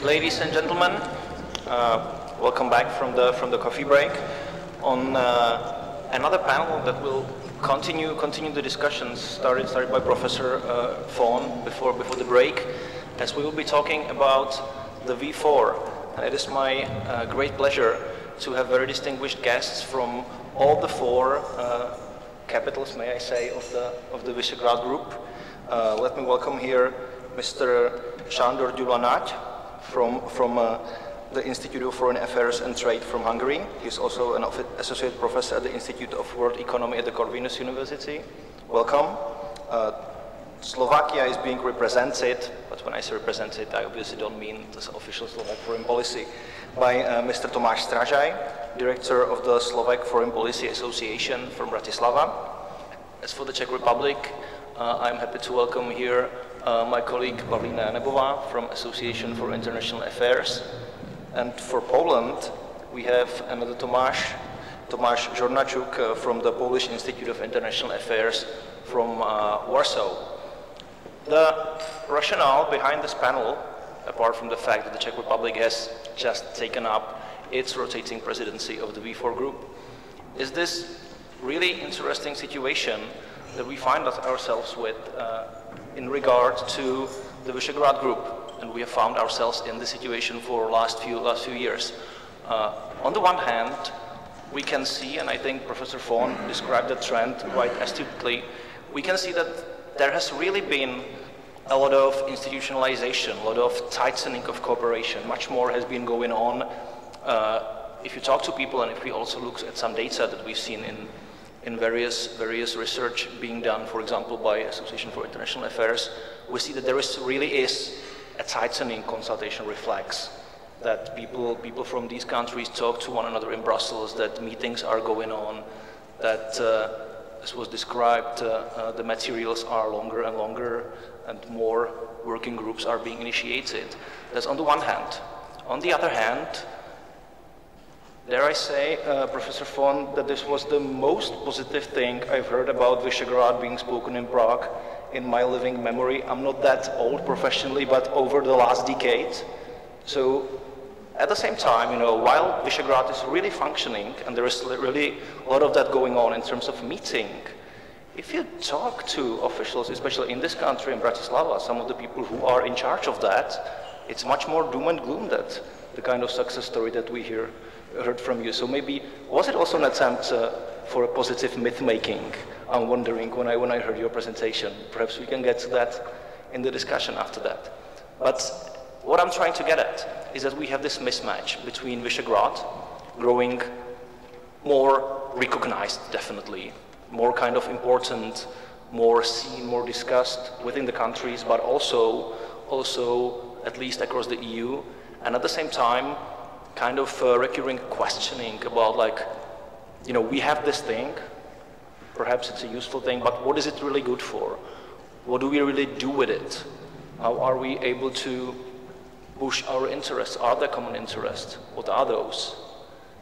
Ladies and gentlemen, welcome back from the coffee break. On another panel that will continue the discussions started by Professor Vaughan before the break, as we will be talking about the V4. And it is my great pleasure to have very distinguished guests from all the four capitals, may I say, of the Visegrad Group. Let me welcome here Mr. Sándor Gyula Nagy from the Institute of Foreign Affairs and Trade from Hungary. He's also an associate professor at the Institute of World Economy at the Corvinus University. Welcome. Slovakia is being represented, but when I say represented, I obviously don't mean the official Slovak foreign policy, by Mr. Tomáš Strážay, director of the Slovak Foreign Policy Association from Bratislava. As for the Czech Republic, I'm happy to welcome here my colleague Pavlína Janebová from Association for International Affairs. And for Poland, we have another Tomáš Žornačuk from the Polish Institute of International Affairs from Warsaw. The rationale behind this panel, apart from the fact that the Czech Republic has just taken up its rotating presidency of the V4 group, is this really interesting situation that we find ourselves with in regard to the Visegrad Group, and we have found ourselves in this situation for last few years. On the one hand, we can see, and I think Professor Vaughan described the trend quite astutely, we can see that there has really been a lot of institutionalization, a lot of tightening of cooperation. Much more has been going on. If you talk to people, and if we also look at some data that we've seen in various research being done, for example, by Association for International Affairs, we see that there really is a tightening consultation reflex, that people from these countries talk to one another in Brussels, that meetings are going on, that, as was described, the materials are longer and longer, and more working groups are being initiated. That's on the one hand. On the other hand, dare I say, Professor Vaughan, that this was the most positive thing I've heard about Visegrad being spoken in Prague in my living memory. I'm not that old professionally, but over the last decade. So at the same time, you know, while Visegrad is really functioning, and there is really a lot of that going on in terms of meeting, if you talk to officials, especially in this country, in Bratislava, some of the people who are in charge of that, it's much more doom and gloom, that the kind of success story that we heard from you. So maybe, was it also an attempt for a positive myth-making? I'm wondering when I heard your presentation. Perhaps we can get to that in the discussion after that. But what I'm trying to get at is that we have this mismatch between Visegrad growing more recognized, definitely, more kind of important, more seen, more discussed within the countries, but also at least across the EU, and at the same time, kind of recurring questioning about, like, you know, we have this thing, perhaps it's a useful thing, but what is it really good for? What do we really do with it? How are we able to push our interests? Are there common interests? What are those?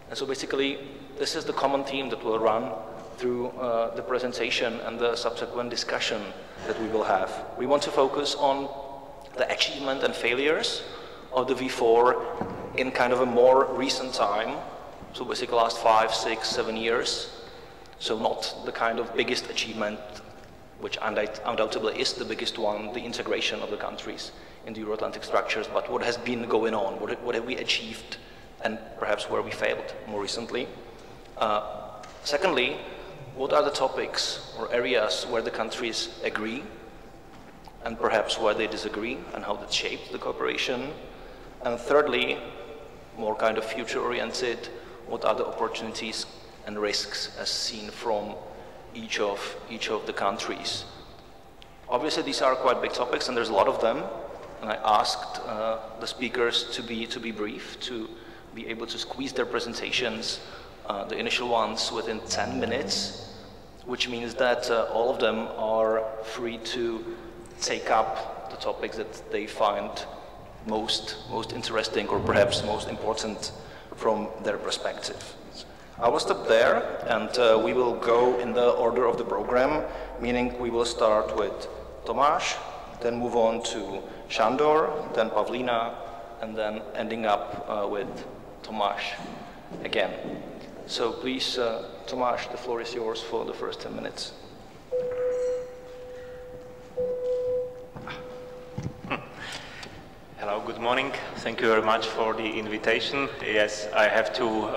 And so basically, this is the common theme that will run through the presentation and the subsequent discussion that we will have. We want to focus on the achievement and failures of the V4 in kind of a more recent time, so basically last 5, 6, 7 years. So not the kind of biggest achievement, which undoubtedly is the biggest one, the integration of the countries in the Euro-Atlantic structures, but what has been going on, what have we achieved, and perhaps where we failed more recently. Secondly, what are the topics or areas where the countries agree, and perhaps where they disagree, and how that shaped the cooperation. And thirdly, more kind of future-oriented, what are the opportunities and risks as seen from each of the countries. Obviously, these are quite big topics, and there's a lot of them. And I asked the speakers to be brief, to be able to squeeze their presentations, the initial ones, within 10 minutes, which means that all of them are free to take up the topics that they find most interesting, or perhaps most important from their perspective. I will stop there, and we will go in the order of the program, meaning we will start with Tomáš, then move on to Sándor, then Pavlína, and then ending up with Tomáš again. So please, Tomáš, the floor is yours for the first 10 minutes. Hello, good morning. Thank you very much for the invitation. Yes, I have to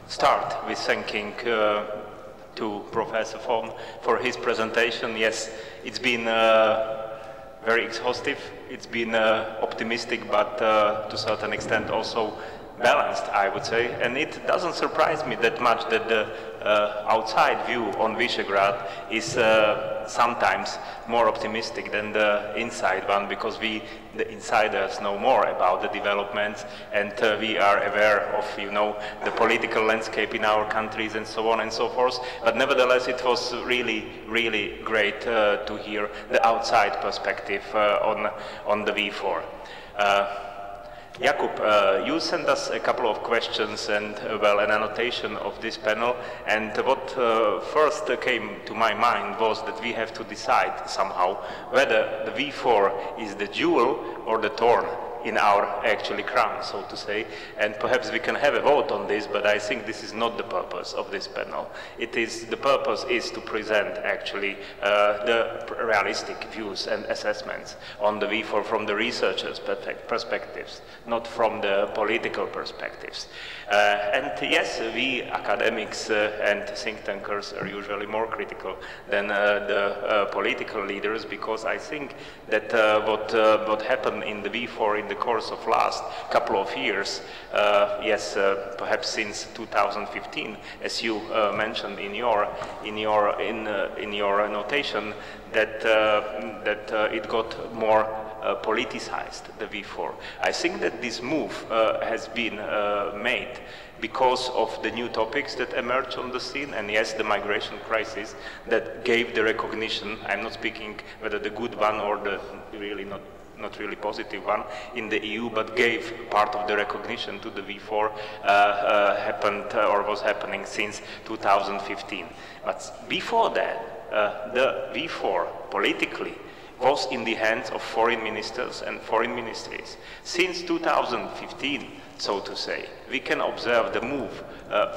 start with thanking to Professor Von for his presentation. Yes, it's been very exhaustive. It's been optimistic, but to a certain extent also balanced, I would say. And it doesn't surprise me that much that the outside view on Visegrad is sometimes more optimistic than the inside one, because we, the insiders, know more about the developments, and we are aware of, you know, the political landscape in our countries and so on and so forth. But nevertheless, it was really, really great to hear the outside perspective on the V4. Jakub, you sent us a couple of questions and, well, an annotation of this panel, and what first came to my mind was that we have to decide somehow whether the V4 is the jewel or the thorn in our actually crown, so to say, and perhaps we can have a vote on this, but I think this is not the purpose of this panel. The purpose is to present actually the realistic views and assessments on the V4 from the researchers' perspectives, not from the political perspectives. And yes, we academics and think tankers are usually more critical than the political leaders, because I think that what happened in the V4 in the course of last couple of years, yes, perhaps since 2015, as you mentioned in your notation, that it got more politicized, the V4. I think that this move has been made because of the new topics that emerged on the scene, and yes, the migration crisis that gave the recognition. I'm not speaking whether the good one or the really not really positive one in the EU, but gave part of the recognition to the V4 happened or was happening since 2015. But before that, the V4 politically was in the hands of foreign ministers and foreign ministries. Since 2015, so to say, we can observe the move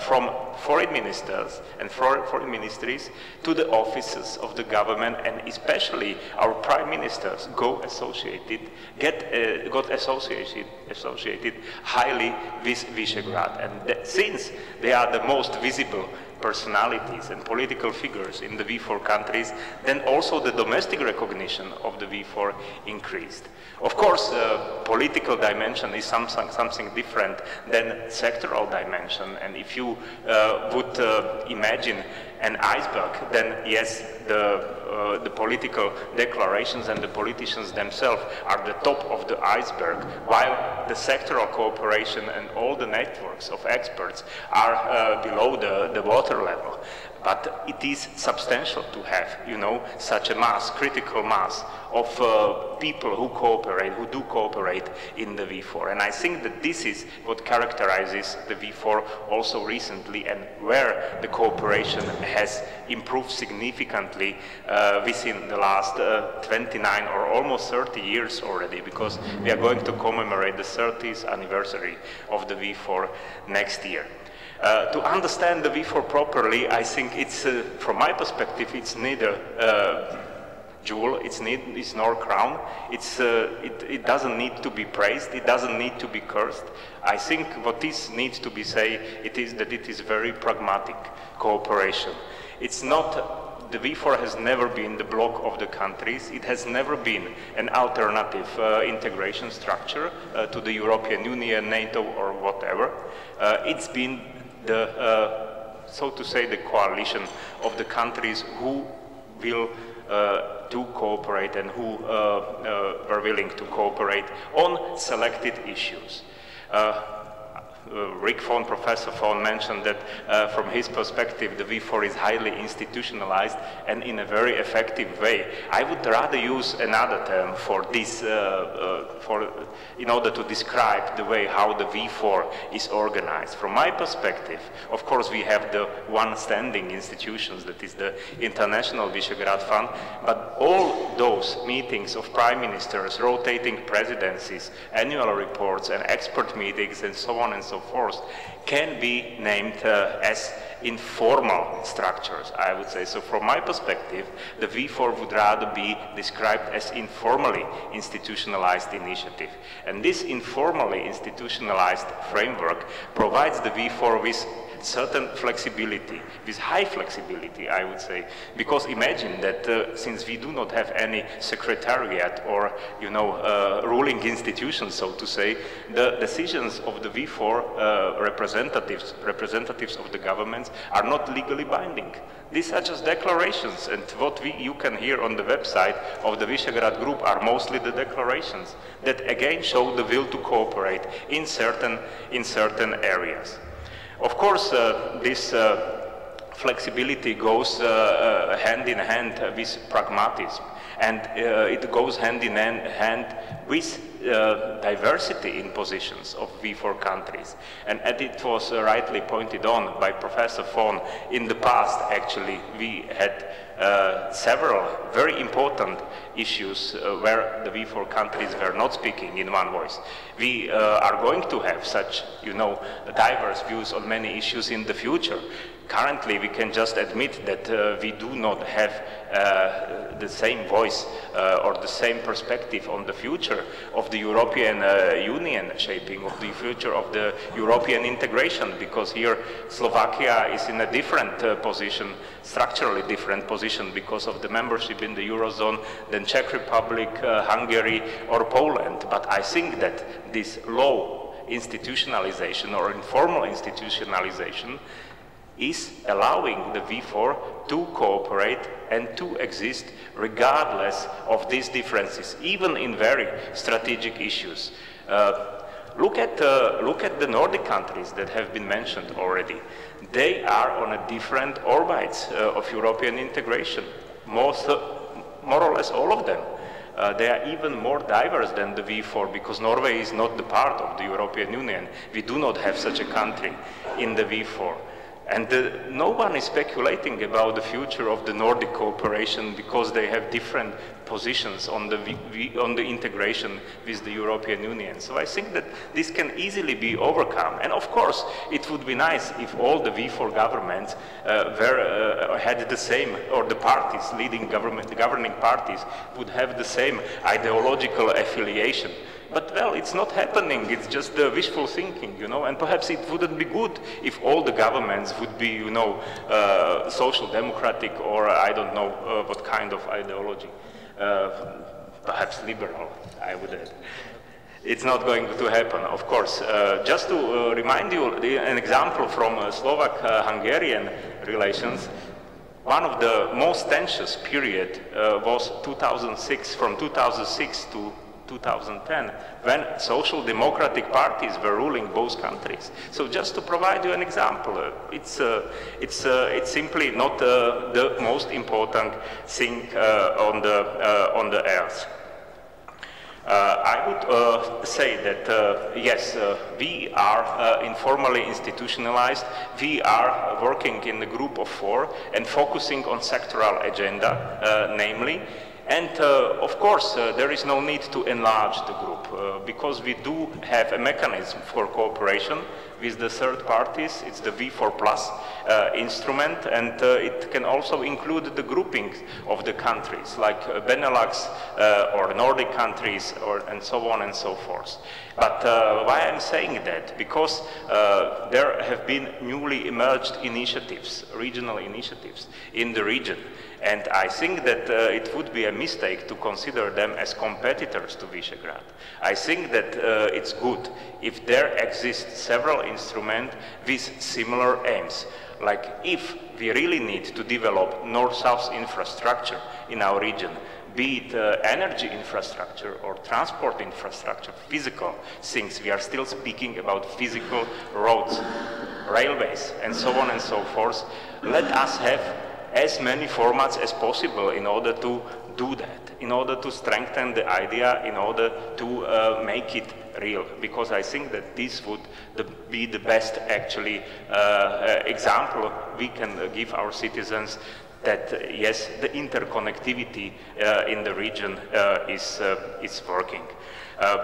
from foreign ministers and foreign ministries to the offices of the government, and especially our prime ministers got associated highly with Visegrad. And since they are the most visible personalities and political figures in the V4 countries, then also the domestic recognition of the V4 increased. Of course, political dimension is something different than sectoral dimension, and if you would imagine an iceberg, then yes, the political declarations and the politicians themselves are the top of the iceberg, while the sectoral cooperation and all the networks of experts are below the water level. But it is substantial to have, you know, such a mass, critical mass of people who do cooperate in the V4. And I think that this is what characterizes the V4 also recently, and where the cooperation has improved significantly within the last 29 or almost 30 years already, because we are going to commemorate the 30th anniversary of the V4 next year. To understand the V4 properly, I think it's, from my perspective, it's neither jewel, it's nor crown. It doesn't need to be praised, it doesn't need to be cursed. I think what this needs to be said, it is that it is very pragmatic cooperation. It's not, the V4 has never been the bloc of the countries. It has never been an alternative integration structure to the European Union, NATO, or whatever. It's been so to say, the coalition of the countries who will to cooperate and who were willing to cooperate on selected issues. Professor Fon mentioned that from his perspective, the V4 is highly institutionalized and in a very effective way. I would rather use another term for this, in order to describe the way how the V4 is organized. From my perspective, of course, we have the one standing institutions, that is the International Visegrad Fund, but all those meetings of prime ministers, rotating presidencies, annual reports, and expert meetings, and so on and so forth, can be named as informal structures, I would say. So from my perspective, the V4 would rather be described as informally institutionalized initiative. And this informally institutionalized framework provides the V4 with certain flexibility, with high flexibility, I would say, because imagine that since we do not have any secretariat or, you know, ruling institutions, so to say, the decisions of the V4 representatives of the governments are not legally binding. These are just declarations, and what you can hear on the website of the Visegrad Group are mostly the declarations that again show the will to cooperate in certain areas. Of course, this flexibility goes hand in hand with pragmatism, and it goes hand in hand with diversity in positions of V4 countries. And as it was rightly pointed on by Professor Fon, in the past actually we had several very important issues where the V4 countries were not speaking in one voice. We are going to have such, you know, diverse views on many issues in the future. Currently, we can just admit that we do not have the same voice or the same perspective on the future of the European Union, shaping of the future of the European integration, because here Slovakia is in a different position, structurally different position because of the membership in the Eurozone than Czech Republic, Hungary or Poland. But I think that this low institutionalization or informal institutionalization is allowing the V4 to cooperate and to exist regardless of these differences, even in very strategic issues. Look at the Nordic countries that have been mentioned already. They are on a different orbits of European integration, more or less all of them. They are even more diverse than the V4 because Norway is not the part of the European Union. We do not have such a country in the V4. And no one is speculating about the future of the Nordic cooperation because they have different positions on the integration with the European Union. So I think that this can easily be overcome. And of course, it would be nice if all the V4 governments had the same, or the parties, the governing parties, would have the same ideological affiliation. But, well, it's not happening, it's just wishful thinking, you know, and perhaps it wouldn't be good if all the governments would be, you know, social democratic or I don't know what kind of ideology, perhaps liberal, I would add. It's not going to happen, of course. Just to remind you an example from Slovak-Hungarian relations, one of the most tense period was 2006, from 2006 to 2010, when social democratic parties were ruling both countries. So just to provide you an example, it's simply not the most important thing on the earth. I would say that, yes, we are informally institutionalized. We are working in the group of 4 and focusing on sectoral agenda, namely. And of course, there is no need to enlarge the group because we do have a mechanism for cooperation with the third parties. It's the V4 Plus instrument, and it can also include the groupings of the countries, like Benelux or Nordic countries, and so on and so forth. But why I'm saying that? Because there have been newly emerged initiatives, regional initiatives in the region. And I think that it would be a mistake to consider them as competitors to Visegrad. I think that it's good if there exist several instruments with similar aims. Like if we really need to develop north-south infrastructure in our region, be it energy infrastructure or transport infrastructure, physical things. We are still speaking about physical roads, railways, and so on and so forth. Let us have as many formats as possible in order to do that, in order to strengthen the idea, in order to make it real, because I think that this would be the best actually example we can give our citizens that yes, the interconnectivity in the region is working.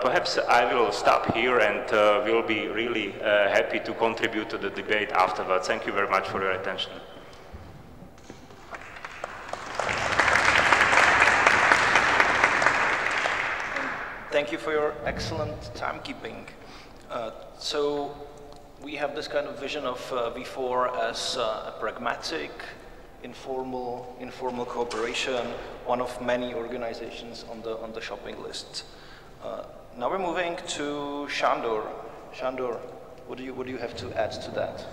Perhaps I will stop here and will be really happy to contribute to the debate afterwards. Thank you very much for your attention. Thank you for your excellent timekeeping. So we have this kind of vision of V4 as a pragmatic, informal cooperation, one of many organizations on the shopping list. Now we're moving to Sándor. Sándor, what do you have to add to that?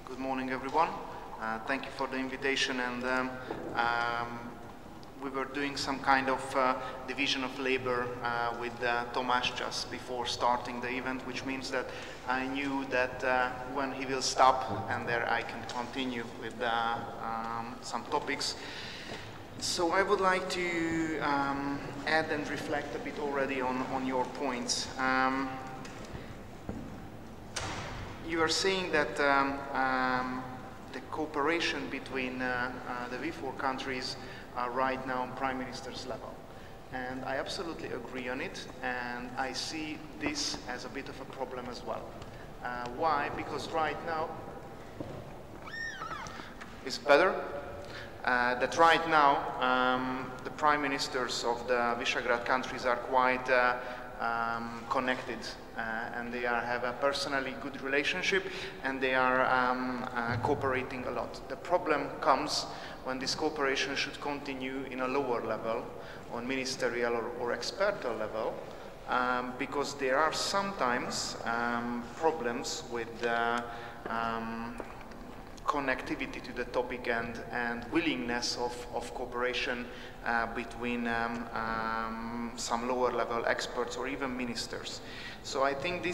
Good morning, everyone. Thank you for the invitation, and we were doing some kind of division of labor with Tomáš just before starting the event, which means that I knew that when he will stop, and there I can continue with some topics. So I would like to add and reflect a bit already on your points. You are saying that the cooperation between the V4 countries are right now on Prime Minister's level. And I absolutely agree on it, and I see this as a bit of a problem as well. Why? Because right now, it's better, that right now the Prime Ministers of the Visegrad countries are quite connected, and they have a personally good relationship, and they are cooperating a lot. The problem comes when this cooperation should continue in a lower level, on ministerial or expertal level, because there are sometimes problems with connectivity to the topic and willingness of cooperation between some lower level experts or even ministers. So I think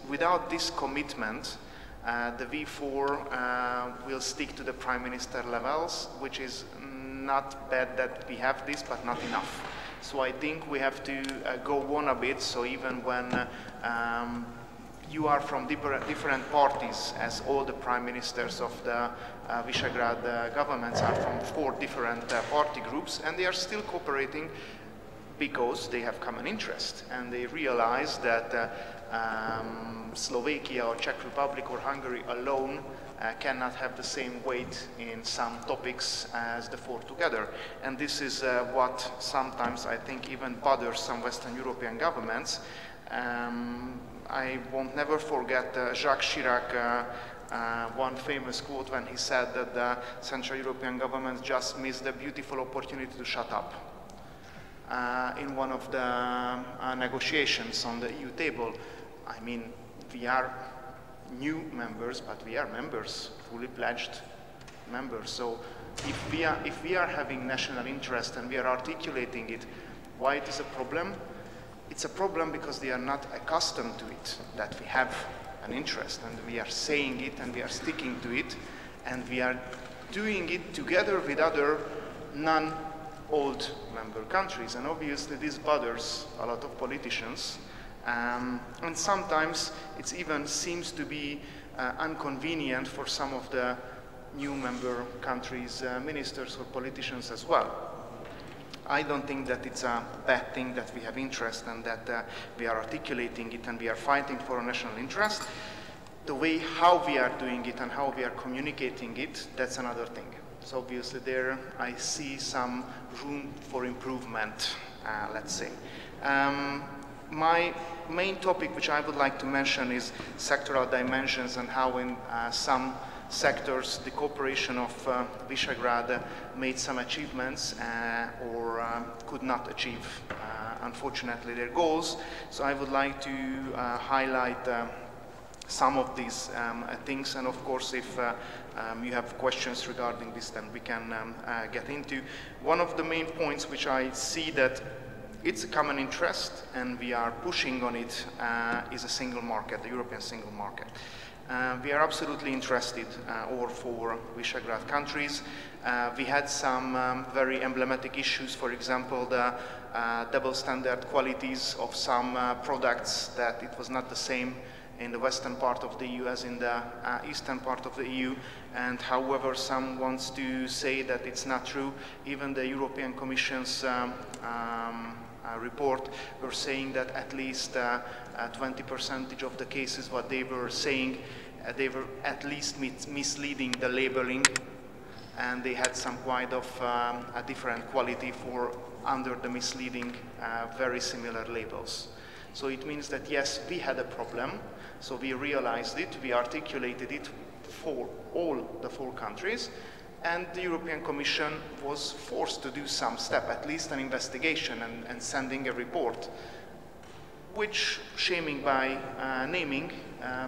without this commitment, the V4 will stick to the Prime Minister levels, which is not bad that we have this, but not enough. So I think we have to go on a bit, so even when you are from different parties, as all the Prime Ministers of the Visegrad governments are from 4 different party groups, and they are still cooperating because they have common interest, and they realize that Slovakia or Czech Republic or Hungary alone cannot have the same weight in some topics as the 4 together. And this is what sometimes I think even bothers some Western European governments. I won't never forget Jacques Chirac, one famous quote when he said that the Central European governments just missed the beautiful opportunity to shut up. In one of the negotiations on the EU table. I mean, we are new members, but we are members, fully pledged members. So if we are having national interest and we are articulating it, why it is a problem? It's a problem because they are not accustomed to it, that we have an interest, and we are saying it and we are sticking to it, and we are doing it together with other non-old member countries. And obviously this bothers a lot of politicians. And sometimes it even seems to be inconvenient for some of the new member countries' ministers or politicians as well. I don't think that it's a bad thing that we have interest and that we are articulating it and we are fighting for a national interest. The way how we are doing it and how we are communicating it, that's another thing. So obviously there I see some room for improvement, let's say. My main topic which I would like to mention is sectoral dimensions and how in some sectors the cooperation of Visegrad made some achievements or could not achieve, unfortunately, their goals. So I would like to highlight some of these things, and of course if you have questions regarding this, then we can get into. One of the main points which I see that it's a common interest and we are pushing on it is a single market, the European single market. We are absolutely interested all four Visegrad countries. We had some very emblematic issues, for example, the double standard qualities of some products, that it was not the same in the western part of the EU as in the eastern part of the EU. And however some wants to say that it's not true, even the European Commission's report were saying that at least 20% of the cases what they were saying, they were at least misleading the labeling, and they had some kind of a different quality for under the misleading very similar labels. So it means that yes, we had a problem, so we realized it, we articulated it for all the four countries, and the European Commission was forced to do some step, at least an investigation and sending a report, which, shaming by naming,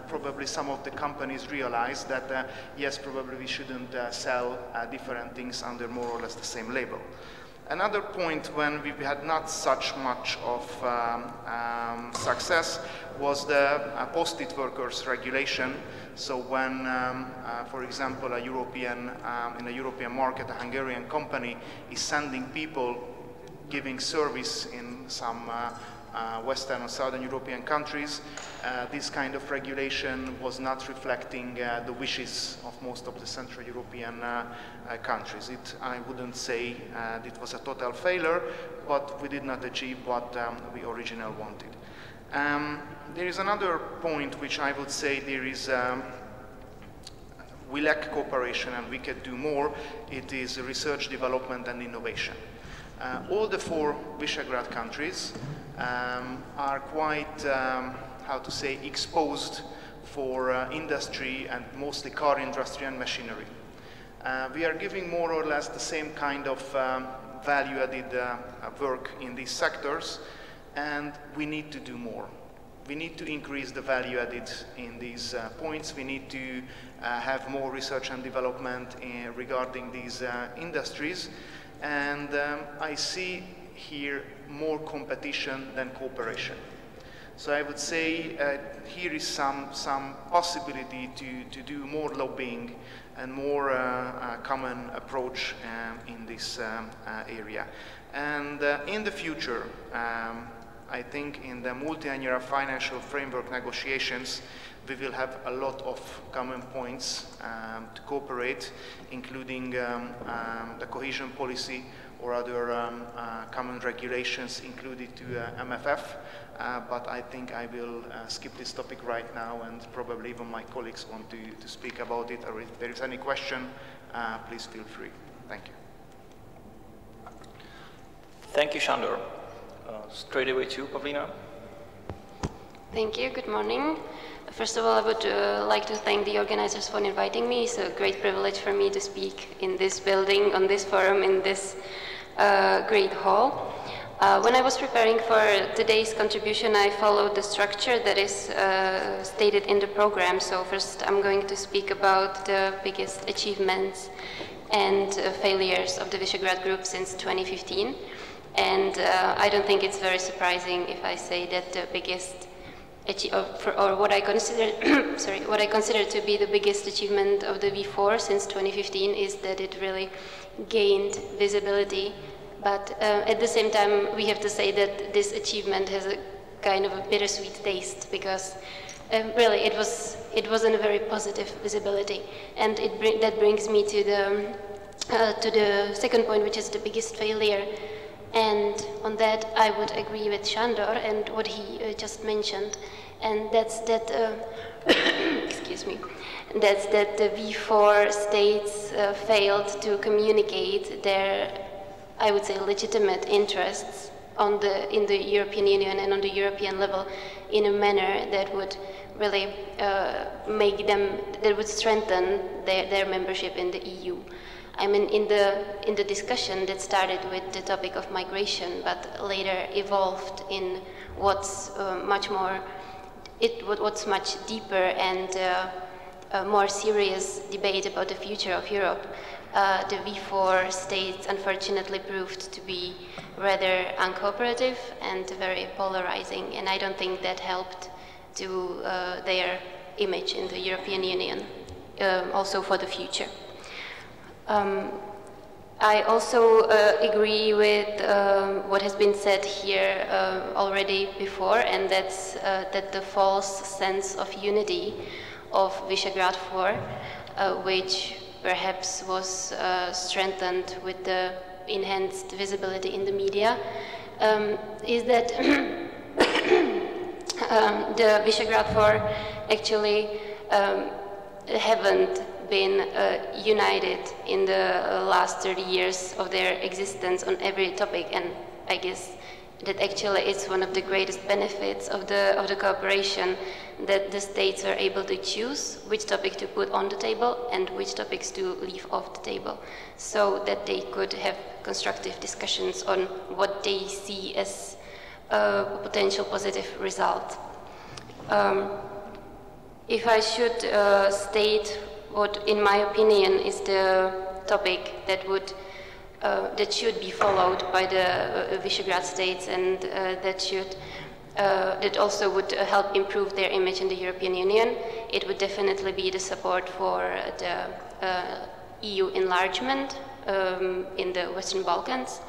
probably some of the companies realized that yes, probably we shouldn't sell different things under more or less the same label. Another point when we had not such much of success was the posted workers regulation. So when, for example, in a European market, a Hungarian company is sending people giving service in some Western or Southern European countries, this kind of regulation was not reflecting the wishes of most of the Central European countries. I wouldn't say it was a total failure, but we did not achieve what we originally wanted. There is another point which I would say there is, we lack cooperation and we could do more. It is research, development and innovation. All the four Visegrad countries are quite, how to say, exposed for industry and mostly car industry and machinery. We are giving more or less the same kind of value-added work in these sectors, and we need to do more. We need to increase the value added in these points. We need to have more research and development regarding these industries. And I see here more competition than cooperation. So I would say here is some possibility to do more lobbying and more common approach in this area. And in the future, I think in the multi-annual financial framework negotiations, we will have a lot of common points to cooperate, including the cohesion policy or other common regulations included to MFF. But I think I will skip this topic right now, and probably even my colleagues want to speak about it, or if there is any question, please feel free. Thank you. Thank you, Sándor. Straight away to Pavlína. Thank you. Good morning. First of all, I would like to thank the organizers for inviting me. It's a great privilege for me to speak in this building, on this forum, in this great hall. When I was preparing for today's contribution, I followed the structure that is stated in the program. So first, I'm going to speak about the biggest achievements and failures of the Visegrad Group since 2015. And I don't think it's very surprising if I say that the biggest, or what I consider, what I consider to be the biggest achievement of the V4 since 2015 is that it really gained visibility. But at the same time, we have to say that this achievement has a kind of a bittersweet taste, because really it wasn't a very positive visibility. And that brings me to the second point, which is the biggest failure. And on that, I would agree with Sándor and what he just mentioned, and that's that. Excuse me. That's that the V4 states failed to communicate their, I would say, legitimate interests in the European Union and on the European level in a manner that would really make them, that would strengthen their membership in the EU. I mean, in the discussion that started with the topic of migration, but later evolved in what's much more what's much deeper and a more serious debate about the future of Europe, the V4 states unfortunately proved to be rather uncooperative and very polarizing, and I don't think that helped to their image in the European Union, also for the future. I also agree with what has been said here already before, and that's that the false sense of unity of Visegrad 4, which perhaps was strengthened with the enhanced visibility in the media, is that the Visegrad 4 actually haven't been united in the last 30 years of their existence on every topic, and I guess that actually is one of the greatest benefits of the cooperation, that the states are able to choose which topic to put on the table and which topics to leave off the table, so that they could have constructive discussions on what they see as a potential positive result. If I should state what, in my opinion, is the topic that would that should be followed by the Visegrad states, and that also would help improve their image in the European Union, it would definitely be the support for the EU enlargement in the Western Balkans,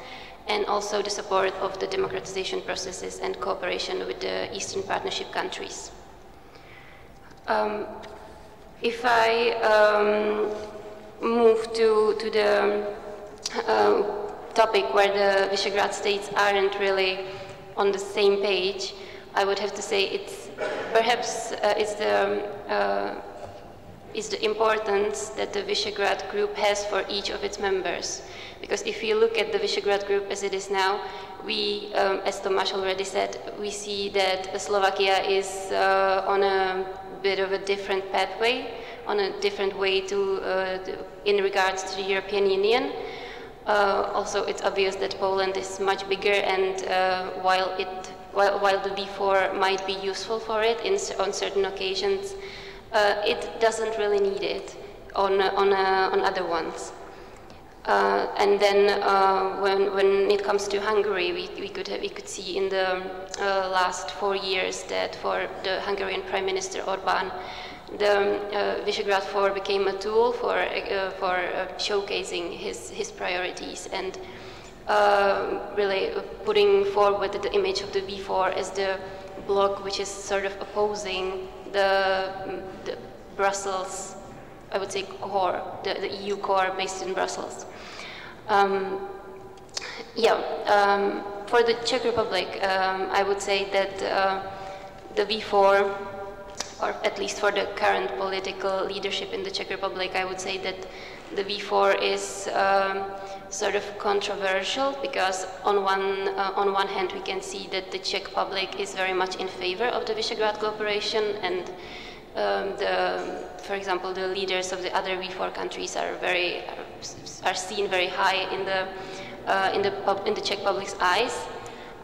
and also the support of the democratization processes and cooperation with the Eastern Partnership countries. If I move to the topic where the Visegrad states aren't really on the same page, I would have to say it's perhaps it's the importance that the Visegrad Group has for each of its members. Because if you look at the Visegrad Group as it is now, we, as Tomáš already said, we see that Slovakia is on a bit of a different pathway, on a different way in regards to the European Union. Also, it's obvious that Poland is much bigger, and while the V4 might be useful for it on certain occasions, it doesn't really need it on other ones. And then when it comes to Hungary, we could see in the last 4 years that for the Hungarian Prime Minister Orbán, the Visegrad 4 became a tool for showcasing his priorities and really putting forward the image of the V4 as the bloc which is sort of opposing the Brussels, I would say, core, the EU core based in Brussels. For the Czech Republic, I would say that the V4, or at least for the current political leadership in the Czech Republic, I would say that the V4 is sort of controversial, because on one hand we can see that the Czech public is very much in favor of the Visegrad cooperation, and for example, the leaders of the other V4 countries are seen very high in the Czech public's eyes.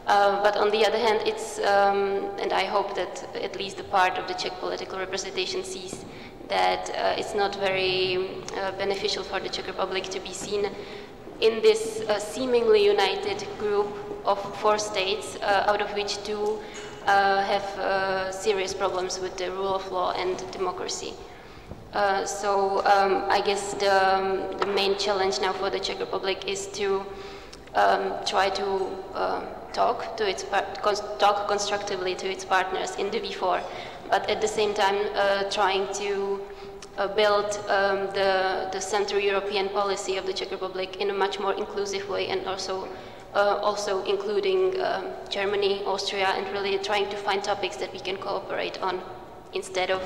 But on the other hand, it's, and I hope that at least a part of the Czech political representation sees that it's not very beneficial for the Czech Republic to be seen in this seemingly united group of 4 states, out of which 2 have serious problems with the rule of law and democracy. So I guess the main challenge now for the Czech Republic is to try to talk constructively to its partners in the V4, but at the same time trying to build the Central European policy of the Czech Republic in a much more inclusive way, and also including Germany, Austria, and really trying to find topics that we can cooperate on instead of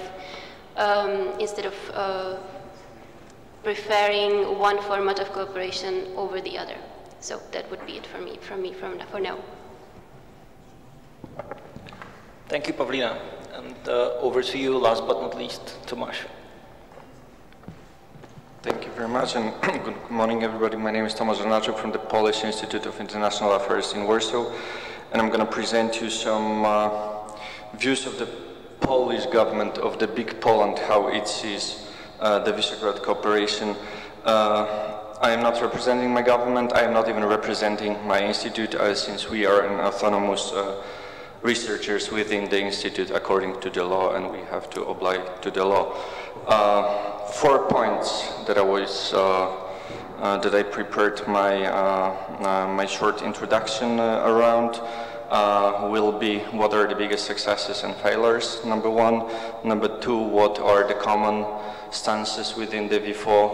preferring one format of cooperation over the other. So that would be it from me for now. Thank you, Pavlina. And over to you, last but not least, Tomáš. Thank you very much, and good morning, everybody. My name is Tomáš from the Polish Institute of International Affairs in Warsaw, and I'm going to present you some views of the Polish government of the big Poland, how it sees the Visegrad cooperation. I am not representing my government, I am not even representing my institute, since we are an autonomous researchers within the institute according to the law, and we have to oblige to the law. 4 points that I prepared my short introduction around will be what are the biggest successes and failures, number 1. Number 2, what are the common stances within the V4,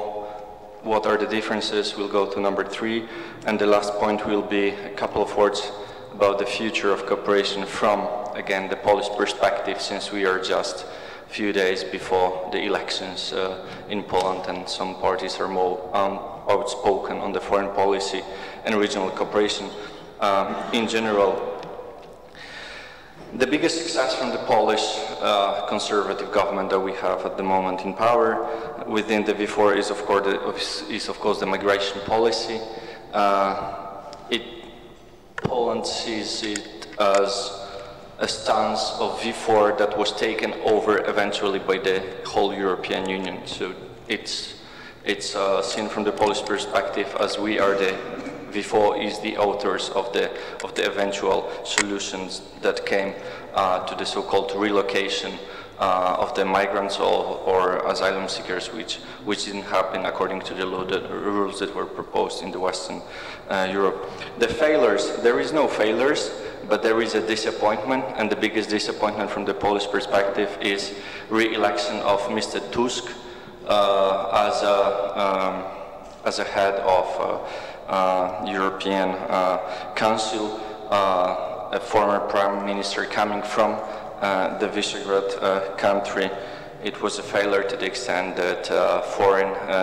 what are the differences, we'll go to number 3. And the last point will be a couple of words about the future of cooperation from, again, the Polish perspective, since we are just a few days before the elections in Poland, and some parties are more outspoken on the foreign policy and regional cooperation in general. The biggest success from the Polish conservative government that we have at the moment in power within the V4 is of course the migration policy. Poland sees it as a stance of V4 that was taken over eventually by the whole European Union. So it's seen from the Polish perspective as we are the V4 is the authors of the eventual solutions that came to the so-called relocation of the migrants or asylum seekers, which didn't happen according to the law, the rules that were proposed in the Western Europe. The failures, there is no failures, but there is a disappointment, and the biggest disappointment from the Polish perspective is re-election of Mr. Tusk as a head of European Council, a former Prime Minister coming from the Visegrad country. It was a failure to the extent that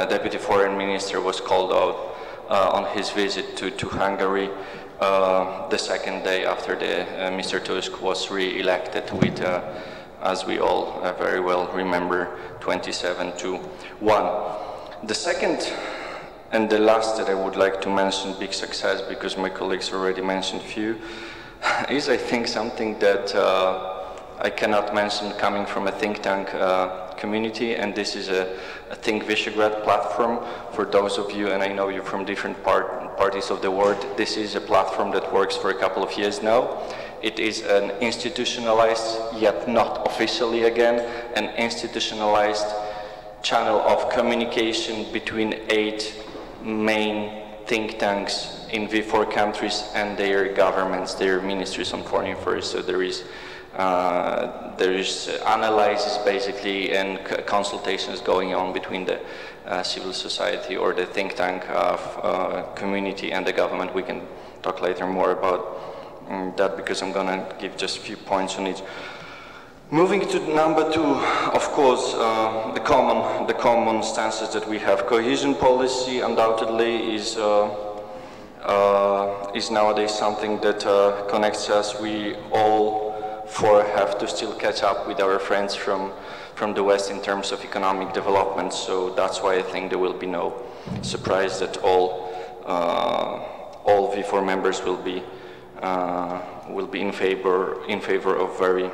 Deputy Foreign Minister was called out on his visit to Hungary the second day after Mr. Tusk was re-elected with, as we all very well remember, 27-1. The second and the last that I would like to mention, big success, because my colleagues already mentioned few, is I think something that I cannot mention coming from a think tank community, and this is a Think Visegrad platform. For those of you, and I know you from different parties of the world, this is a platform that works for a couple of years now. It is an institutionalized, yet not officially again, an institutionalized channel of communication between 8 main think tanks in V4 countries and their governments, their ministries on foreign affairs. So there is analysis basically and consultations going on between the civil society or the think tank community and the government. We can talk later more about that, because I'm gonna give just a few points on it. Moving to number 2, of course, the common stances that we have. Cohesion policy undoubtedly is nowadays something that connects us. We all 4 have to still catch up with our friends from the West in terms of economic development. So that's why I think there will be no surprise that all V4 members will be in favor of very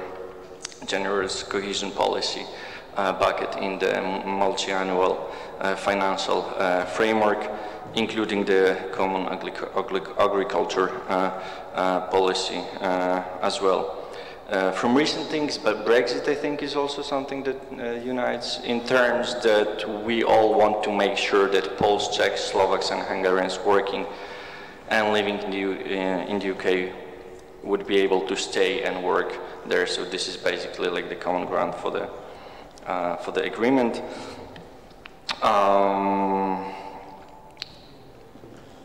generous cohesion policy bucket in the multi-annual financial framework, including the common agriculture policy as well. From recent things, but Brexit I think is also something that unites in terms that we all want to make sure that Poles, Czechs, Slovaks and Hungarians working and living in the UK would be able to stay and work there. So this is basically like the common ground for the agreement.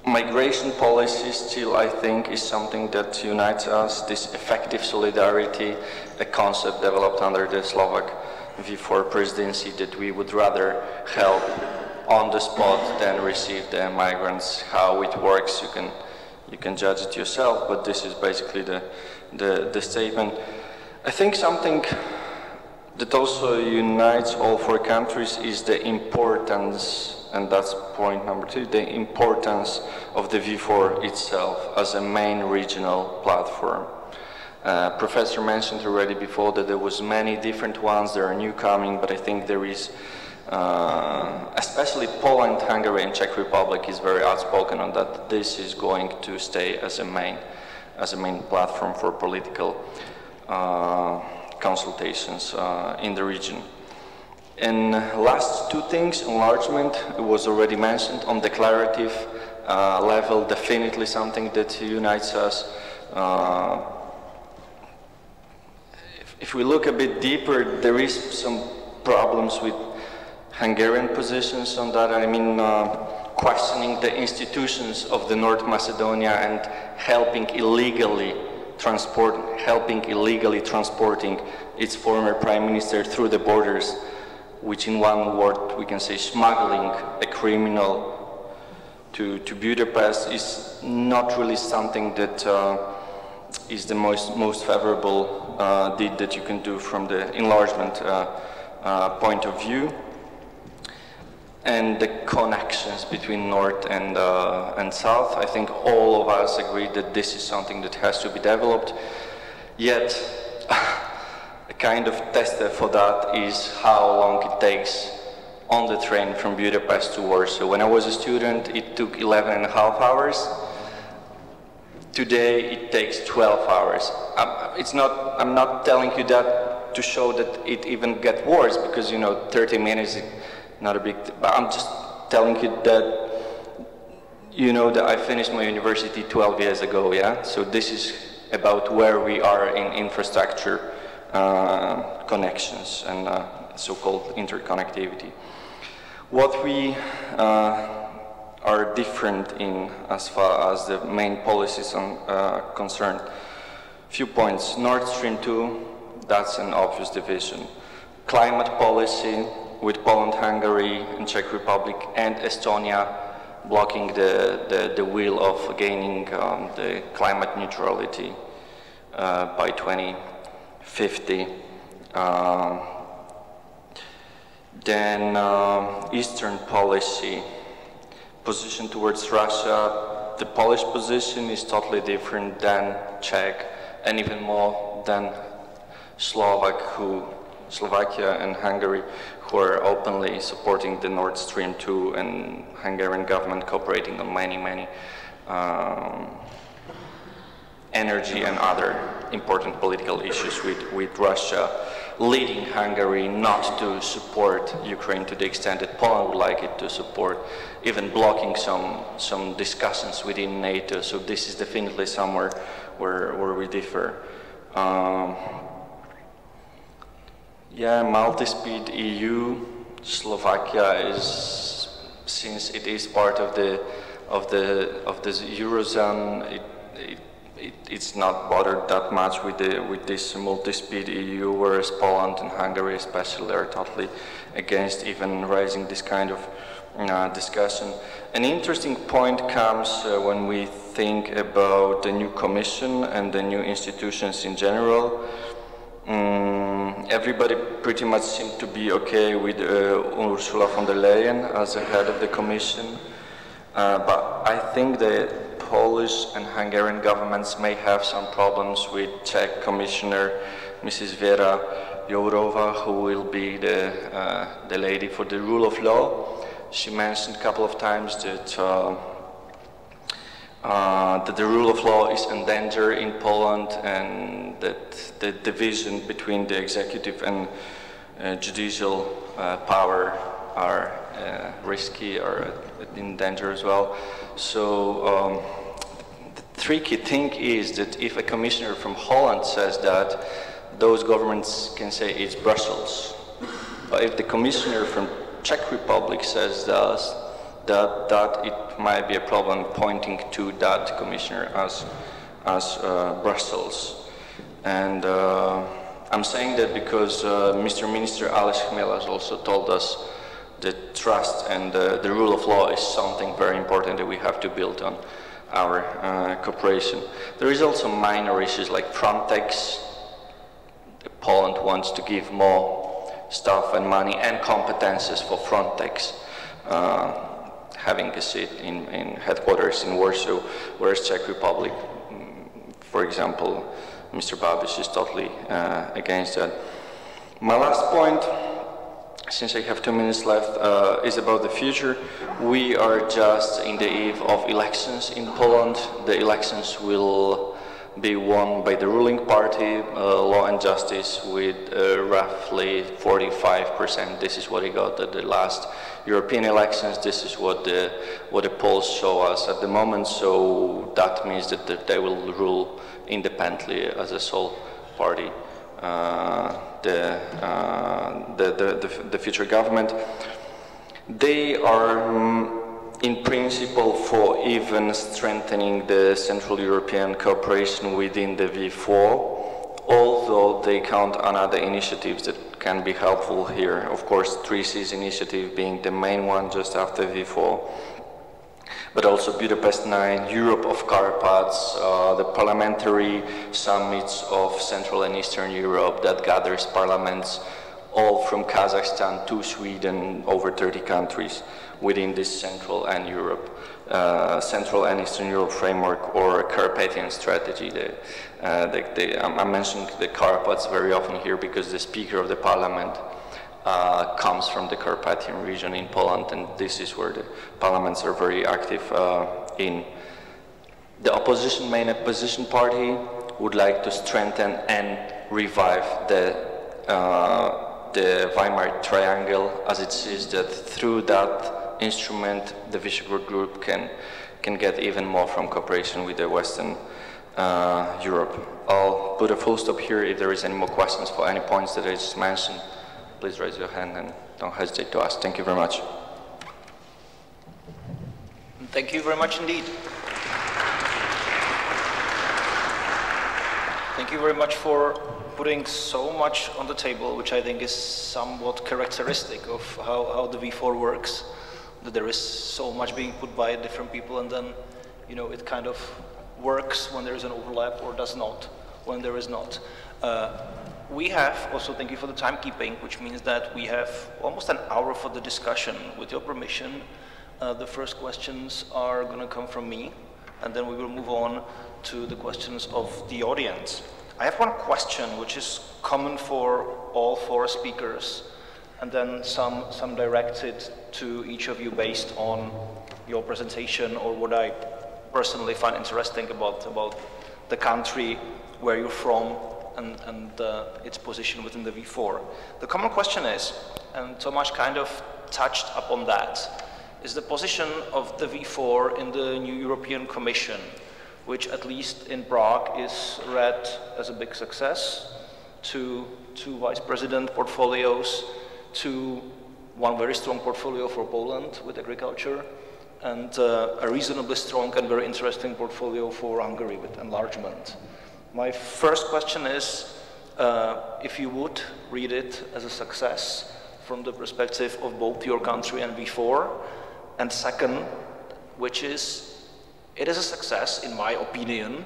Migration policy still, I think, is something that unites us. This effective solidarity, a concept developed under the Slovak V4 presidency, that we would rather help on the spot than receive the migrants. How it works, you can judge it yourself, but this is basically the statement. I think something that also unites all 4 countries is the importance, and that's point number 2, the importance of the V4 itself as a main regional platform. Professor mentioned already before that there was many different ones, there are new coming, but I think there is, especially Poland, Hungary and Czech Republic is very outspoken on that. This is going to stay as a main platform for political consultations in the region. And last two things, enlargement was already mentioned. On declarative level, definitely something that unites us. If we look a bit deeper, there is some problems with Hungarian positions on that. I mean, questioning the institutions of the North Macedonia and helping illegally transporting its former prime minister through the borders, which in one word we can say smuggling a criminal to Budapest, is not really something that is the most favorable deed that you can do from the enlargement point of view. And the connections between North and South, I think all of us agree that this is something that has to be developed. Yet, a kind of test for that is how long it takes on the train from Budapest to Warsaw. When I was a student, it took 11.5 hours. Today, it takes 12 hours. I'm not telling you that to show that it even gets worse, because, you know, 30 minutes is not a big, but I'm just telling you that, you know, that I finished my university 12 years ago, yeah? So this is about where we are in infrastructure connections and so-called interconnectivity. What we are different in as far as the main policies are concerned, few points. Nord Stream 2, that's an obvious division. Climate policy, with Poland, Hungary, and Czech Republic, and Estonia blocking the will of gaining the climate neutrality by 2050. Then Eastern policy, position towards Russia. The Polish position is totally different than Czech, and even more than Slovakia and Hungary, who are openly supporting the Nord Stream 2, and Hungarian government cooperating on many energy and other important political issues with Russia, leading Hungary not to support Ukraine to the extent that Poland would like it to support, even blocking some discussions within NATO. So this is definitely somewhere where we differ. Yeah, multi-speed EU. Slovakia is, since it is part of the Eurozone, it's not bothered that much with this multi-speed EU, whereas Poland and Hungary especially are totally against even raising this kind of discussion. An interesting point comes when we think about the new Commission and the new institutions in general. Everybody pretty much seemed to be okay with Ursula von der Leyen as the head of the Commission, but I think the Polish and Hungarian governments may have some problems with Czech Commissioner Mrs. Věra Jourová, who will be the lady for the rule of law. She mentioned a couple of times that that the rule of law is in danger in Poland, and that the division between the executive and judicial power are risky or in danger as well. So the tricky thing is that if a commissioner from Holland says that, those governments can say it's Brussels. But if the commissioner from Czech Republic says that it might be a problem, pointing to that commissioner as Brussels. And I'm saying that because Mr. Minister Aleš Chmel has also told us that trust and the rule of law is something very important that we have to build on our cooperation. There is also minor issues like Frontex. Poland wants to give more staff and money and competences for Frontex, having a seat in headquarters in Warsaw, whereas Czech Republic, for example, Mr. Babiš is totally against that. My last point, since I have 2 minutes left, is about the future. We are just in the eve of elections in Poland. The elections will be won by the ruling party, Law and Justice, with roughly 45%. This is what he got at the last European elections. This is what the polls show us at the moment. So that means that they will rule independently as a sole party. The future government. They are in principle for even strengthening the Central European cooperation within the V4, although they count on other initiatives that can be helpful here. Of course, 3C's initiative being the main one just after V4. But also Budapest 9, Europe of Carpats, the parliamentary summits of Central and Eastern Europe that gathers parliaments all from Kazakhstan to Sweden, over 30 countries within this Central and Eastern Europe framework, or Carpathian strategy. I'm mentioning the Carpats very often here because the Speaker of the Parliament comes from the Carpathian region in Poland, and this is where the parliaments are very active in. The main opposition party would like to strengthen and revive the Weimar Triangle, as it sees that through that instrument the Visegrad Group can get even more from cooperation with the Western Europe. I'll put a full stop here. If there is any more questions for any points that I just mentioned, please raise your hand and don't hesitate to ask. Thank you very much. Thank you very much indeed. Thank you very much for putting so much on the table, which I think is somewhat characteristic of how the V4 works, that there is so much being put by different people, and then, you know, it kind of works when there is an overlap, or does not when there is not. We have also, thank you for the timekeeping, which means that we have almost an hour for the discussion. With your permission, the first questions are going to come from me, and then we will move on to the questions of the audience. I have one question which is common for all 4 speakers, and then some directed to each of you based on your presentation or what I personally find interesting about the country where you're from and its position within the V4. The common question is, and Tomáš kind of touched upon that, is the position of the V4 in the new European Commission, which at least in Prague is read as a big success, to 2 vice president portfolios, to 1 very strong portfolio for Poland with agriculture, and a reasonably strong and very interesting portfolio for Hungary with enlargement. My first question is, if you would read it as a success from the perspective of both your country and V4, and second, which is, it is a success in my opinion,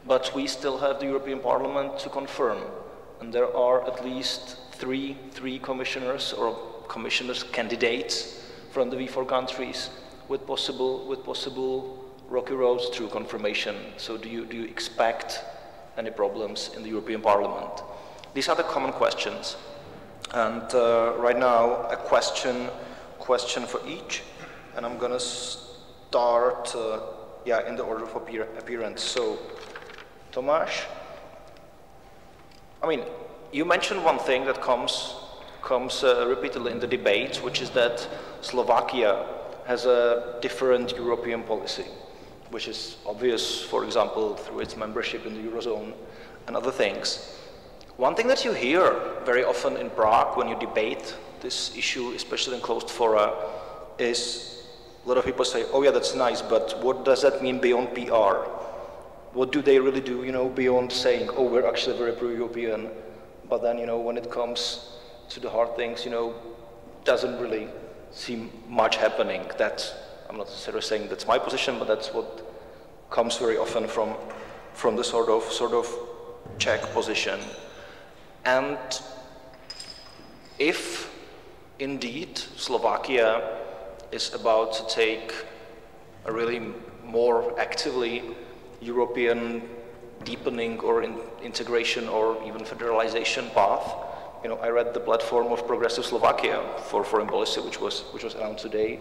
but we still have the European Parliament to confirm, and there are at least three commissioners or commissioners candidates from the V4 countries with possible rocky roads through confirmation. So do you expect any problems in the European Parliament? These are the common questions. And right now, a question for each. And I'm going to start in the order of appearance. So, Tomáš, I mean, you mentioned one thing that comes repeatedly in the debate, which is that Slovakia has a different European policy, which is obvious, for example, through its membership in the Eurozone and other things. One thing that you hear very often in Prague when you debate this issue, especially in closed fora, is a lot of people say, oh yeah, that's nice, but what does that mean beyond PR? What do they really do, you know, beyond saying, oh, we're actually very pro-European, but then, you know, when it comes to the hard things, you know, doesn't really seem much happening. That, I'm not necessarily saying that's my position, but that's what comes very often from the sort of Czech position. And if indeed Slovakia is about to take a really more actively European deepening or integration or even federalization path. You know, I read the platform of Progressive Slovakia for foreign policy, which was announced today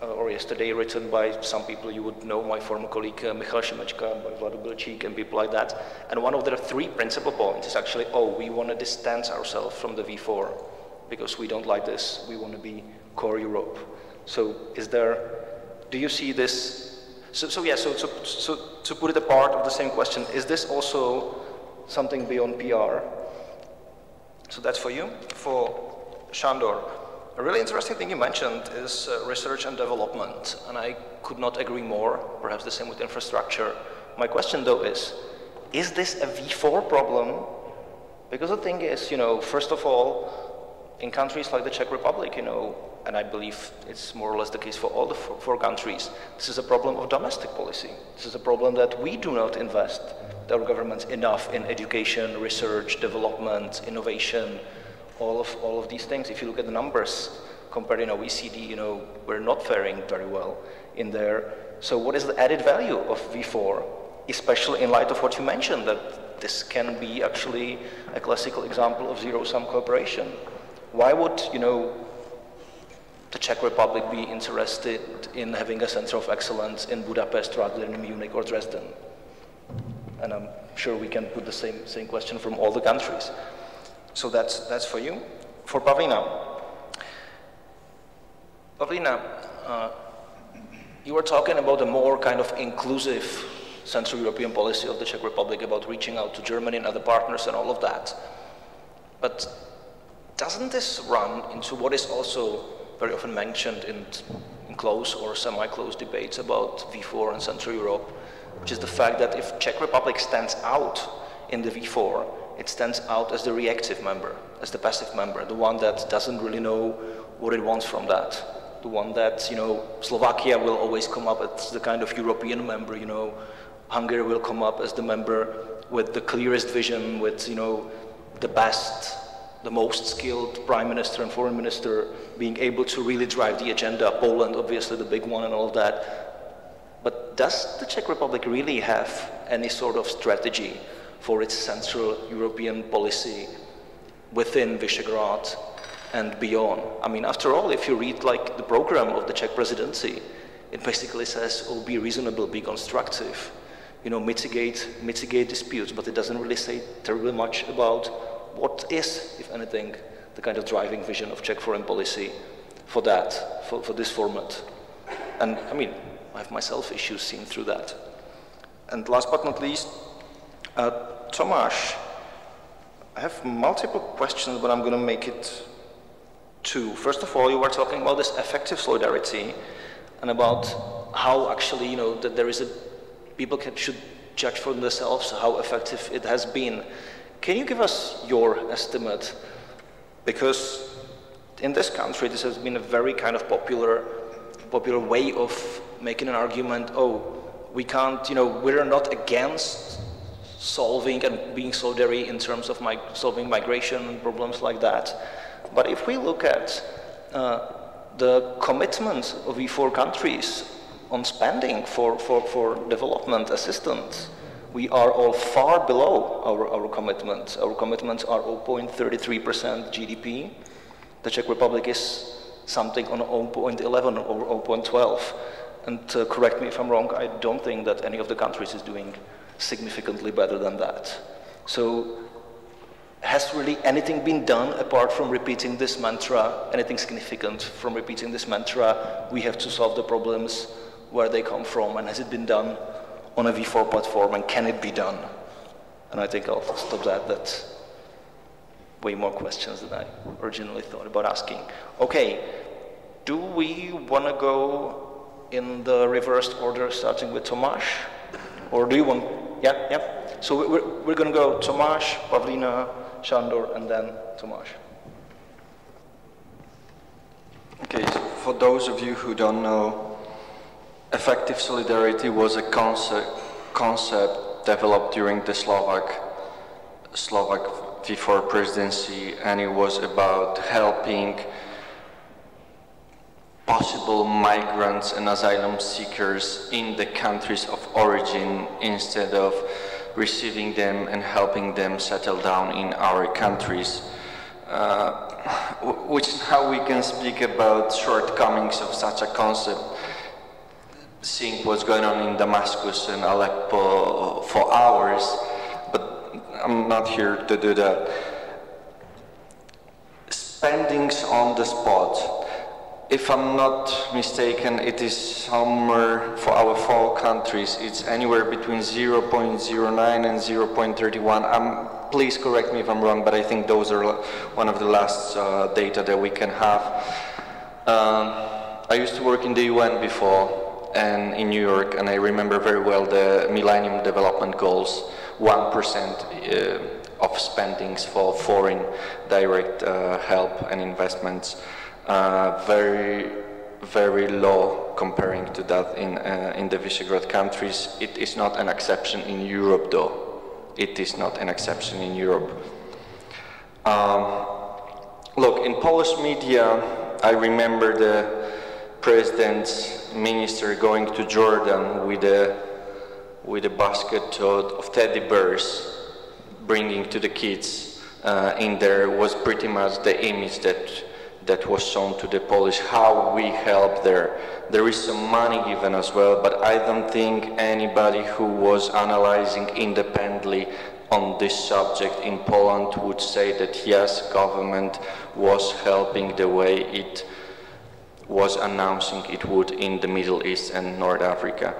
or yesterday, written by some people you would know, my former colleague Michal Šimečka, by Vlado Bilčík and people like that. And one of their 3 principal points is actually, we want to distance ourselves from the V4 because we don't like this. We want to be core Europe. So do you see this? So to put it apart of the same question, is this also something beyond PR? So that's for you. For Sándor, a really interesting thing you mentioned is research and development, and I could not agree more, perhaps the same with infrastructure. My question though is this a V4 problem? Because the thing is, you know, first of all, in countries like the Czech Republic, you know, and I believe it's more or less the case for all the 4 countries, this is a problem of domestic policy. This is a problem that we do not invest, our governments, enough in education, research, development, innovation, all of these things. If you look at the numbers, compared in OECD, you know, we're not faring very well in there. So what is the added value of V4, especially in light of what you mentioned, that this can be actually a classical example of zero-sum cooperation? Why would, you know, the Czech Republic be interested in having a center of excellence in Budapest rather than in Munich or Dresden? And I'm sure we can put the same question from all the countries. So that's for you. For Pavlína. Pavlína, you were talking about a more kind of inclusive Central European policy of the Czech Republic, about reaching out to Germany and other partners and all of that. But doesn't this run into what is also very often mentioned in close or semi-close debates about V4 and Central Europe, which is the fact that if Czech Republic stands out in the V4, it stands out as the reactive member, as the passive member, the one that doesn't really know what it wants from that, the one that, you know, Slovakia will always come up as the kind of European member, you know, Hungary will come up as the member with the clearest vision, with, you know, the best, the most skilled prime minister and foreign minister being able to really drive the agenda, Poland obviously the big one and all of that. But does the Czech Republic really have any sort of strategy for its Central European policy within Visegrad and beyond? I mean, after all, if you read like the program of the Czech presidency, it basically says, oh, be reasonable, be constructive, you know, mitigate disputes, but it doesn't really say terribly much about what is, if anything, the kind of driving vision of Czech foreign policy for that, for this format. And I mean, I have myself issues seen through that. And last but not least, Tomáš, I have multiple questions, but I'm going to make it 2. First of all, you were talking about this effective solidarity and about how actually, you know, that there is people should judge for themselves how effective it has been. Can you give us your estimate? Because in this country, this has been a very kind of popular way of making an argument, oh, we can't, you know, we're not against solving and being solidary in terms of solving migration and problems like that. But if we look at the commitment of V4 countries on spending for development assistance, we are all far below our commitments. Our commitments are 0.33% GDP. The Czech Republic is something on 0.11 or 0.12. And correct me if I'm wrong, I don't think that any of the countries is doing significantly better than that. So has really anything been done apart from repeating this mantra, anything significant from repeating this mantra, we have to solve the problems where they come from, and has it been done on a V4 platform, and can it be done? And I think I'll stop that. That's way more questions than I originally thought about asking. Okay, do we want to go in the reversed order, starting with Tomáš? Or do you want, yeah? So we're going to go Tomáš, Pavlína, Sándor, and then Tomáš. Okay, so for those of you who don't know, effective solidarity was a concept developed during the Slovak V4 presidency, and it was about helping possible migrants and asylum seekers in the countries of origin instead of receiving them and helping them settle down in our countries. Which now we can speak about shortcomings of such a concept, seeing what's going on in Damascus and Aleppo for hours, but I'm not here to do that. Spendings on the spot. If I'm not mistaken, it is somewhere for our 4 countries, it's anywhere between 0.09 and 0.31. Please correct me if I'm wrong, but I think those are one of the last data that we can have. I used to work in the UN before, and in New York, and I remember very well the Millennium Development Goals, 1% of spendings for foreign direct help and investments. Very, very low comparing to that in the Visegrad countries. It is not an exception in Europe, though. It is not an exception in Europe. Look, in Polish media, I remember the president's minister going to Jordan with a basket of teddy bears, bringing to the kids in there was pretty much the image that was shown to the Polish, how we help there. There is some money given as well, but I don't think anybody who was analyzing independently on this subject in Poland would say that yes, government was helping the way it was announcing it would in the Middle East and North Africa.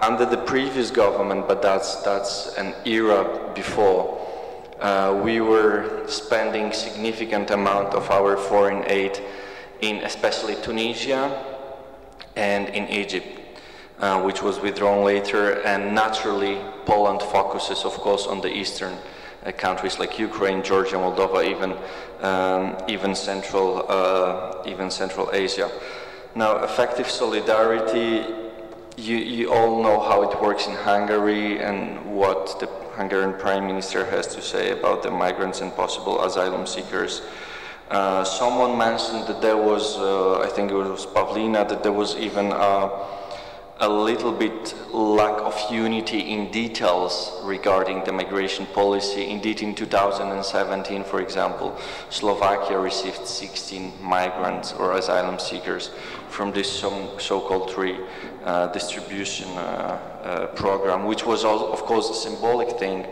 Under the previous government, but that's an era before, we were spending significant amount of our foreign aid in especially Tunisia and in Egypt, which was withdrawn later, and naturally Poland focuses of course on the eastern countries like Ukraine, Georgia, Moldova, even Central Asia. Now, effective solidarity, you all know how it works in Hungary and what the Hungarian Prime Minister has to say about the migrants and possible asylum seekers. Someone mentioned that there was, I think it was Pavlina, that there was even a little bit lack of unity in details regarding the migration policy. Indeed, in 2017, for example, Slovakia received 16 migrants or asylum seekers from this so-called redistribution program, which was, of course, a symbolic thing,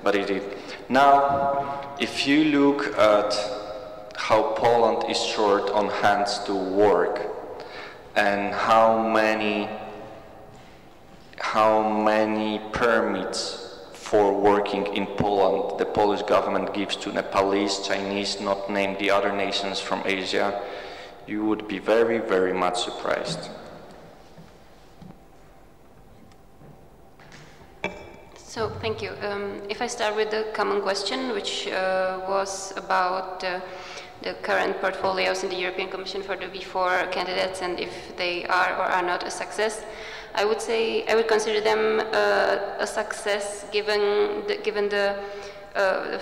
but it did. Now, if you look at how Poland is short on hands to work and how many permits for working in Poland the Polish government gives to Nepalese, Chinese, not name the other nations from Asia, you would be very, very much surprised. So, thank you. If I start with the common question, which was about the current portfolios in the European Commission for the V4 candidates and if they are or are not a success, I would say I would consider them a success given the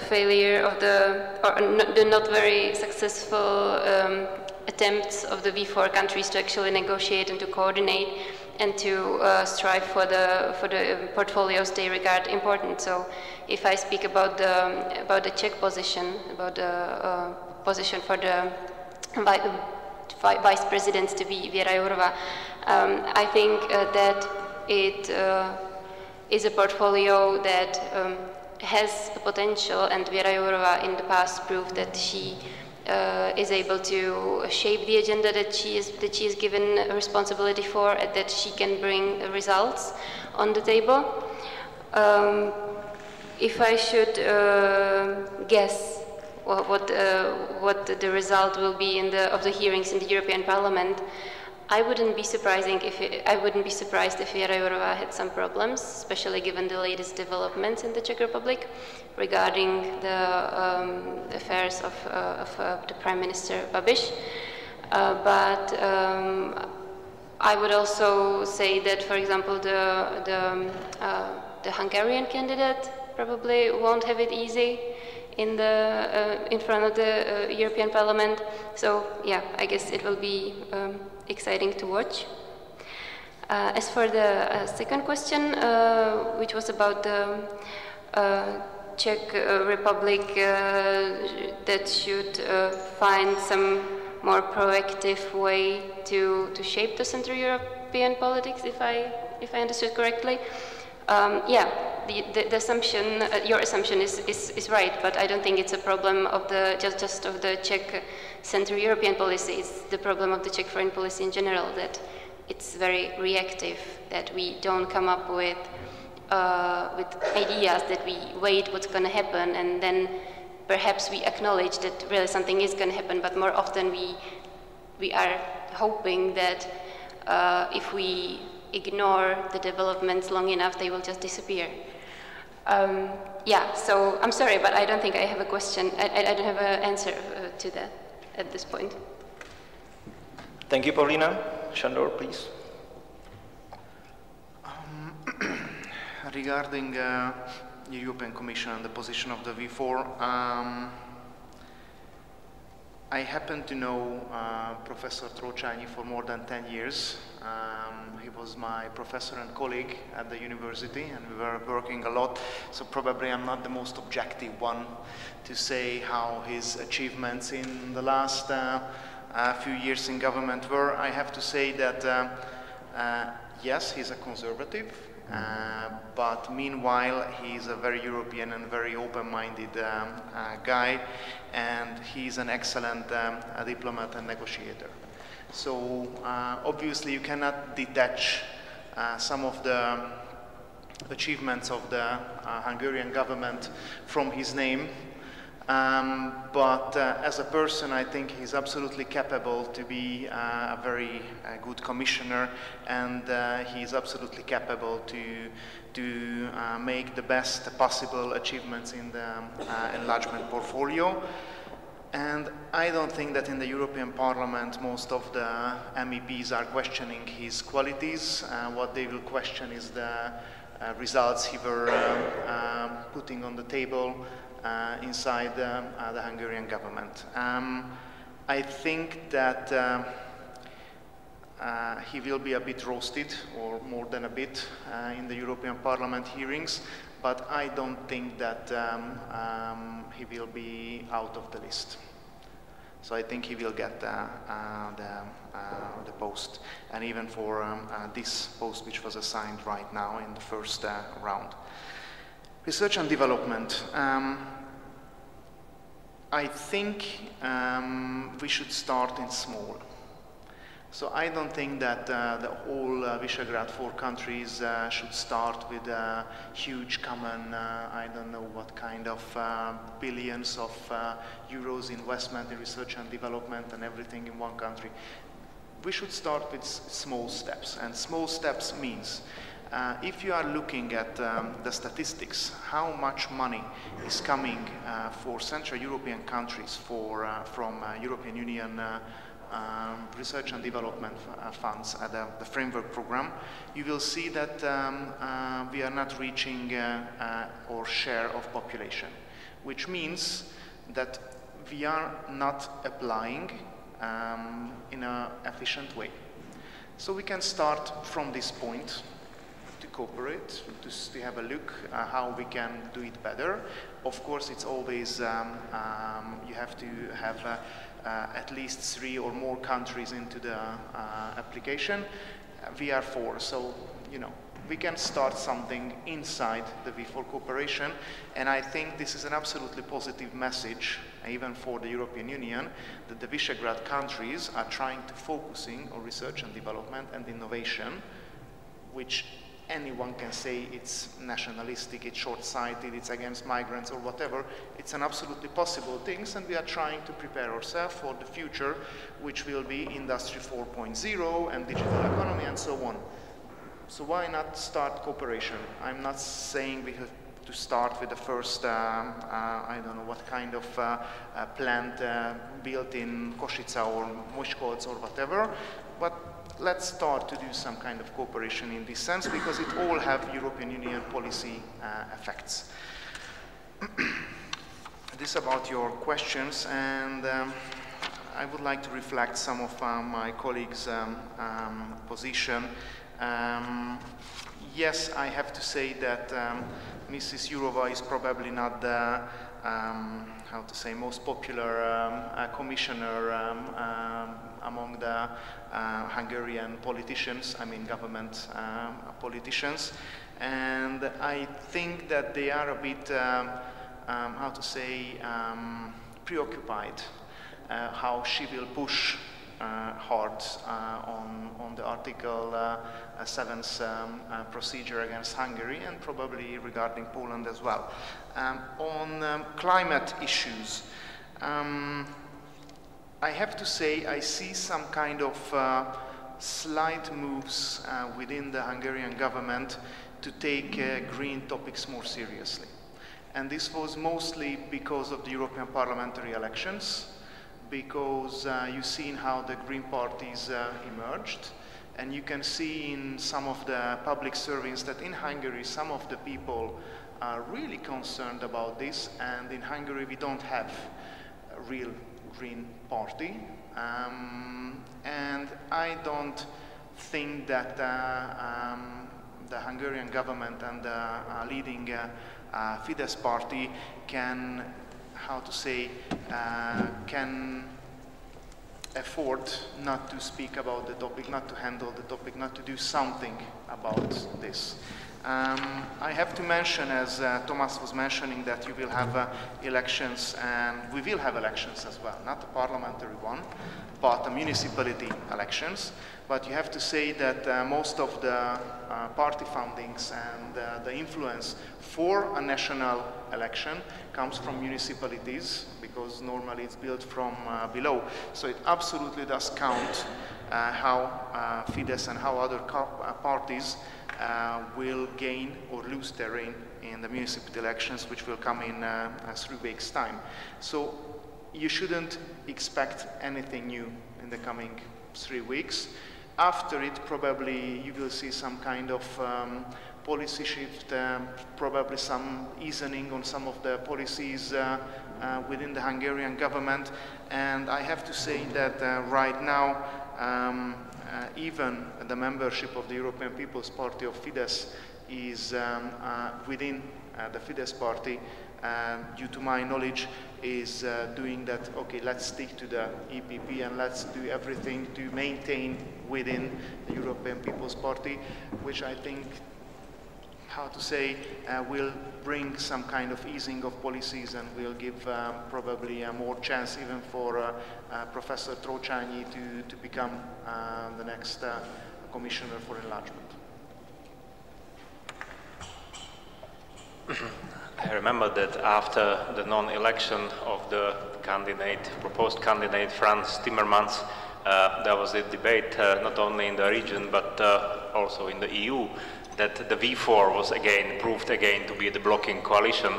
failure of the not very successful attempts of the V4 countries to actually negotiate and to coordinate and to strive for the portfolios they regard important. So, if I speak about the Czech position, about the position for the vice president to be Věra Jourová, I think that it is a portfolio that has the potential, and Věra Jourová in the past proved that she is able to shape the agenda that she is given a responsibility for, and that she can bring results on the table. If I should guess what the result will be of the hearings in the European Parliament, I wouldn't be surprised if Věra Jourová had some problems, especially given the latest developments in the Czech Republic regarding the affairs of the Prime Minister Babiš. But I would also say that, for example, the Hungarian candidate probably won't have it easy in front of the European Parliament. So yeah, I guess it will be exciting to watch. As for the second question, which was about the Czech Republic that should find some more proactive way to shape the Central European politics, if I understood correctly. Yeah, the assumption, your assumption is right, but I don't think it's a problem of the just of the Czech Central European policy. It's the problem of the Czech foreign policy in general, that it's very reactive, that we don't come up with ideas, that we wait what's going to happen, and then perhaps we acknowledge that really something is going to happen, but more often we are hoping that if we ignore the developments long enough, they will just disappear. Yeah, so I'm sorry, but I don't think I have a question. I don't have an answer to that at this point. Thank you, Paulina. Sándor, please. Regarding the European Commission and the position of the V4, I happen to know Professor Strážay for more than 10 years. He was my professor and colleague at the university, and we were working a lot, so probably I'm not the most objective one to say how his achievements in the last few years in government were. I have to say that, yes, he's a conservative, but meanwhile he's a very European and very open-minded guy, and he's an excellent diplomat and negotiator. So obviously you cannot detach some of the achievements of the Hungarian government from his name, but as a person I think he's absolutely capable to be a very good commissioner, and he's absolutely capable to make the best possible achievements in the enlargement portfolio. And I don't think that in the European Parliament most of the MEPs are questioning his qualities. What they will question is the results he were putting on the table inside the Hungarian government. I think that he will be a bit roasted, or more than a bit, in the European Parliament hearings, but I don't think that he will be out of the list. So I think he will get the post, and even for this post which was assigned right now in the first round. Research and development. I think we should start in small. So I don't think that the whole Visegrad 4 countries should start with a huge common, I don't know what kind of billions of euros investment in research and development and everything in one country. We should start with small steps, and small steps means if you are looking at the statistics, how much money is coming for Central European countries from European Union research and development funds at the framework program, you will see that we are not reaching our share of population, which means that we are not applying in an efficient way. So we can start from this point to cooperate, to have a look how we can do it better. Of course, it's always, you have to have at least 3 or more countries into the application. We are 4, so, you know, we can start something inside the V4 cooperation, and I think this is an absolutely positive message, even for the European Union, that the Visegrad countries are trying to focusing on research and development and innovation, which anyone can say it's nationalistic, it's short-sighted, it's against migrants or whatever. It's an absolutely possible thing, and we are trying to prepare ourselves for the future, which will be Industry 4.0 and digital economy and so on. So why not start cooperation? I'm not saying we have to start with the first, I don't know what kind of plant built in Košice or Miskolc or whatever, but let's start to do some kind of cooperation in this sense, because it all have European Union policy effects. This about your questions, and I would like to reflect some of my colleagues' position. yes, I have to say that Mrs. Jourova is probably not the, how to say, most popular commissioner among the Hungarian politicians, I mean government politicians. And I think that they are a bit, how to say, preoccupied how she will push hard on the Article 7's procedure against Hungary, and probably regarding Poland as well. On climate issues, I have to say I see some kind of slight moves within the Hungarian government to take green topics more seriously. And this was mostly because of the European parliamentary elections, because you've seen how the Green parties emerged, and you can see in some of the public surveys that in Hungary some of the people are really concerned about this, and in Hungary we don't have a real Green party, and I don't think that the Hungarian government and the leading Fidesz party can, how to say, can afford not to speak about the topic, not to handle the topic, not to do something about this. I have to mention, as Tomáš was mentioning, that you will have elections, and we will have elections as well, not a parliamentary one, but the municipality elections. But you have to say that most of the party fundings and the influence for a national election comes from municipalities, because normally it's built from below. So it absolutely does count how Fidesz and how other parties will gain or lose terrain in the municipal elections, which will come in 3 weeks' time. So you shouldn't expect anything new in the coming 3 weeks. After it, probably you will see some kind of policy shift, probably some easing on some of the policies within the Hungarian government. And I have to say that right now, even the membership of the European People's Party of Fidesz is within the Fidesz party, due to my knowledge, is doing that, okay, let's stick to the EPP and let's do everything to maintain within the European People's Party, which I think, how to say, will bring some kind of easing of policies and will give probably more chance even for Professor Tomáš to become the next Commissioner for Enlargement. I remember that after the non-election of the proposed candidate Franz Timmermans, there was a debate not only in the region but also in the EU, that the V4 was proved again to be the blocking coalition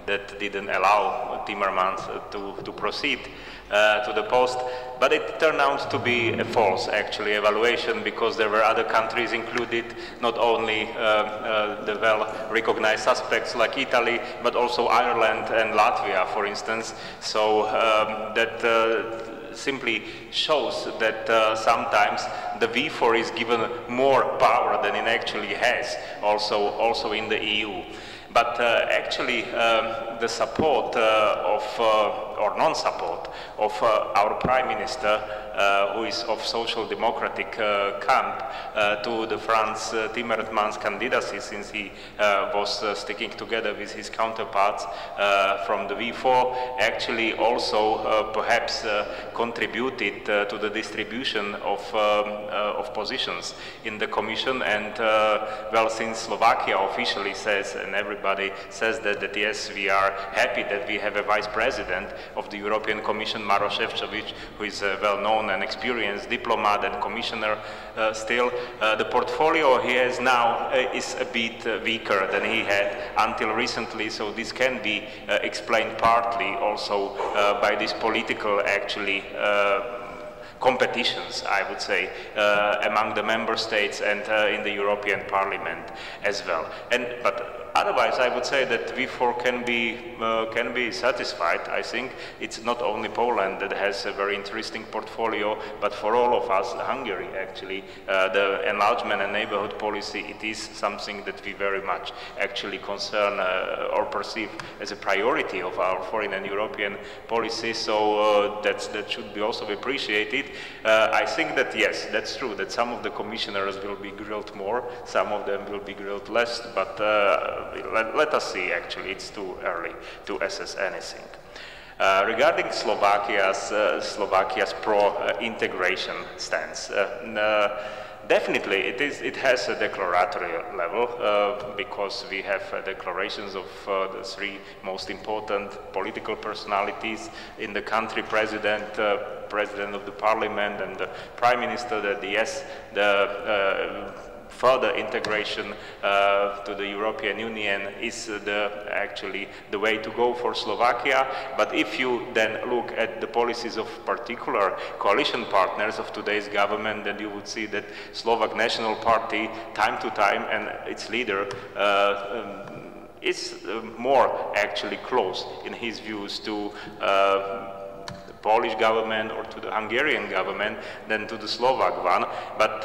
that didn't allow Timmermans to proceed to the post. But it turned out to be a false, actually, evaluation, because there were other countries included, not only the well-recognized suspects like Italy, but also Ireland and Latvia, for instance. So that simply shows that sometimes the V4 is given more power than it actually has, also in the EU. But actually, the support or non-support of our Prime Minister, who is of Social Democratic camp, to the Franz Timmermans candidacy, since he was sticking together with his counterparts from the V4, actually also perhaps contributed to the distribution of positions in the Commission. And well, since Slovakia officially says, and everybody says that yes, we are happy that we have a Vice President of the European Commission, Maroš Šefčovič, who is a well-known and experienced diplomat and commissioner still. The portfolio he has now is a bit weaker than he had until recently, so this can be explained partly also by this political, actually, competitions, I would say, among the member states and in the European Parliament as well. But otherwise, I would say that V4 can be satisfied. I think it's not only Poland that has a very interesting portfolio, but for all of us, Hungary actually, the enlargement and neighborhood policy, it is something that we very much actually concern or perceive as a priority of our foreign and European policy. So that should be also appreciated. I think that yes, that's true. That some of the commissioners will be grilled more, some of them will be grilled less, but. Let us see, actually, it's too early to assess anything. Regarding Slovakia's pro-integration stance, definitely it has a declaratory level because we have declarations of the three most important political personalities in the country, president of the parliament and the prime minister, that yes, the further integration to the European Union is actually the way to go for Slovakia. But if you then look at the policies of particular coalition partners of today's government, then you would see that Slovak National Party, time to time, and its leader is more actually close in his views to Polish government or to the Hungarian government than to the Slovak one. But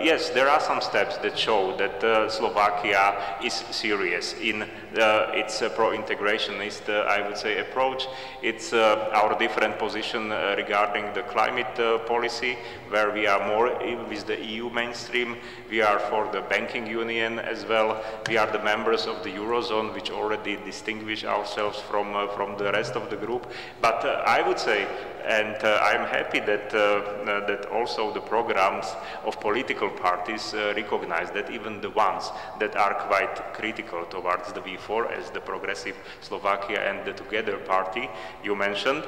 yes, there are some steps that show that Slovakia is serious in its pro-integrationist, I would say, approach. It's our different position regarding the climate policy, where we are more with the EU mainstream. We are for the banking union as well. We are the members of the Eurozone, which already distinguish ourselves from the rest of the group. But I would say, and I'm happy that that also the programs of political parties recognize that even the ones that are quite critical towards the V4, as the Progressive Slovakia and the Together Party you mentioned,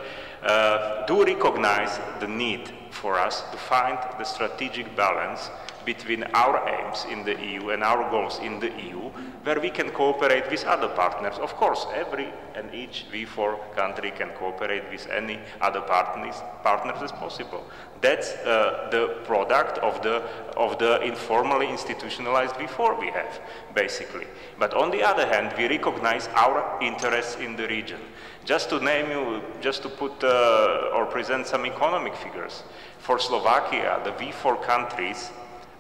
do recognize the need for us to find the strategic balance between our aims in the EU and our goals in the EU, where we can cooperate with other partners. Of course, every and each V4 country can cooperate with any other partners as possible. That's the product of the informally institutionalized V4 we have, basically. But on the other hand, we recognize our interests in the region. Just to name you, just to put or present some economic figures, for Slovakia, the V4 countries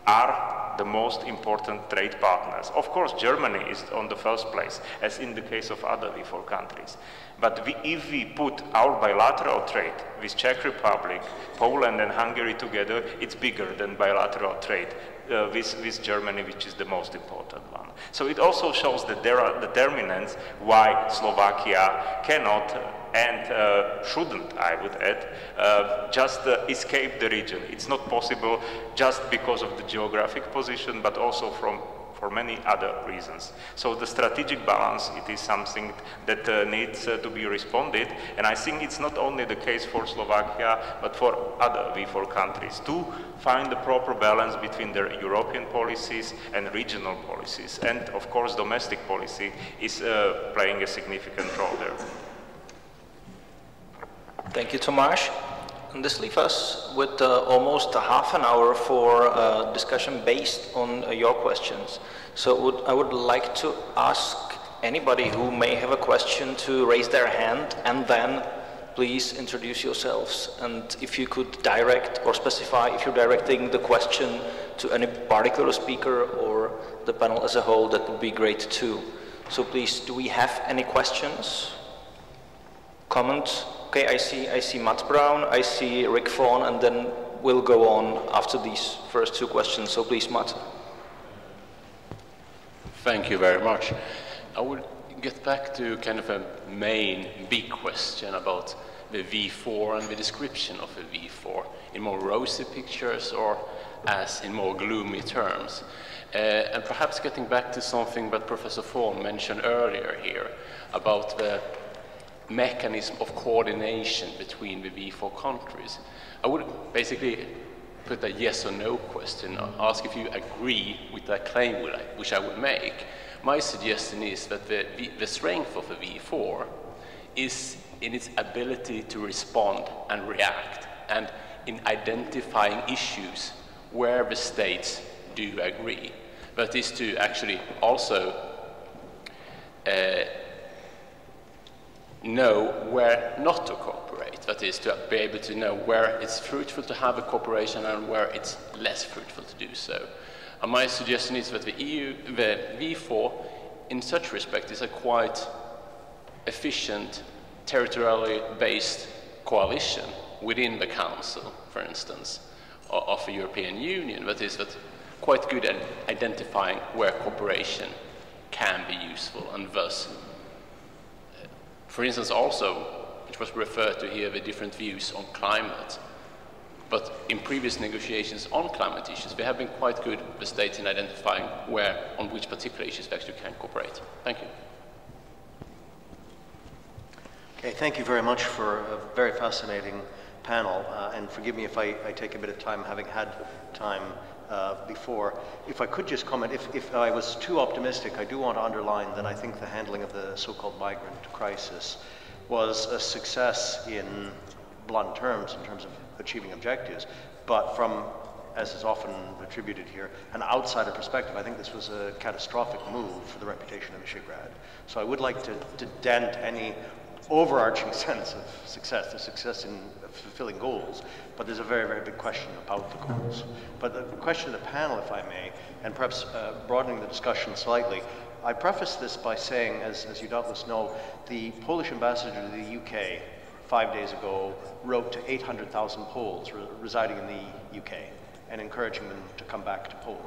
are the most important trade partners. Of course, Germany is on the first place, as in the case of other V4 countries. But if we put our bilateral trade with Czech Republic, Poland and Hungary together, it's bigger than bilateral trade with Germany, which is the most important one. So it also shows that there are determinants why Slovakia cannot and shouldn't, I would add, just escape the region. It's not possible just because of the geographic position, but also for many other reasons. So the strategic balance, it is something that needs to be responded, and I think it's not only the case for Slovakia, but for other V4 countries to find the proper balance between their European policies and regional policies. And of course, domestic policy is playing a significant role there. Thank you, Tomáš. And this leaves us with almost a half an hour for discussion based on your questions. So I would like to ask anybody who may have a question to raise their hand, and then please introduce yourselves. And if you could direct or specify if you're directing the question to any particular speaker or the panel as a whole, that would be great too. So please, do we have any questions? Comments? Okay, I see Matt Brown, I see Rick Vaughan, and then we'll go on after these first two questions. So please, Matt. Thank you very much. I would get back to kind of a main big question about the V4 and the description of a V4 in more rosy pictures or as in more gloomy terms. And perhaps getting back to something that Professor Vaughan mentioned earlier here about the mechanism of coordination between the V4 countries. I would basically put a yes or no question, ask if you agree with that claim which I would make. My suggestion is that the strength of a V4 is in its ability to respond and react. And in identifying issues where the states do agree, but is to actually also know where not to cooperate. That is, to be able to know where it's fruitful to have a cooperation and where it's less fruitful to do so. And my suggestion is that the V4, in such respect, is a quite efficient, territorially based coalition within the Council, for instance, of the European Union. That is, that quite good at identifying where cooperation can be useful, and thus, for instance, also, it was referred to here, the different views on climate. But in previous negotiations on climate issues, they have been quite good, the states, in identifying where, on which particular issues they actually can cooperate. Thank you. Okay, thank you very much for a very fascinating panel. And forgive me if I take a bit of time, having had time before. If I could just comment, if I was too optimistic, I do want to underline that I think the handling of the so-called migrant crisis was a success in blunt terms, in terms of achieving objectives, but from, as is often attributed here, an outsider perspective, I think this was a catastrophic move for the reputation of Visegrad. So I would like to dent any overarching sense of success, the success in fulfilling goals, but there's a very, very big question about the goals. But the question of the panel, if I may, and perhaps broadening the discussion slightly, I preface this by saying, as you doubtless know, the Polish ambassador to the UK 5 days ago wrote to 800,000 Poles residing in the UK and encouraging them to come back to Poland.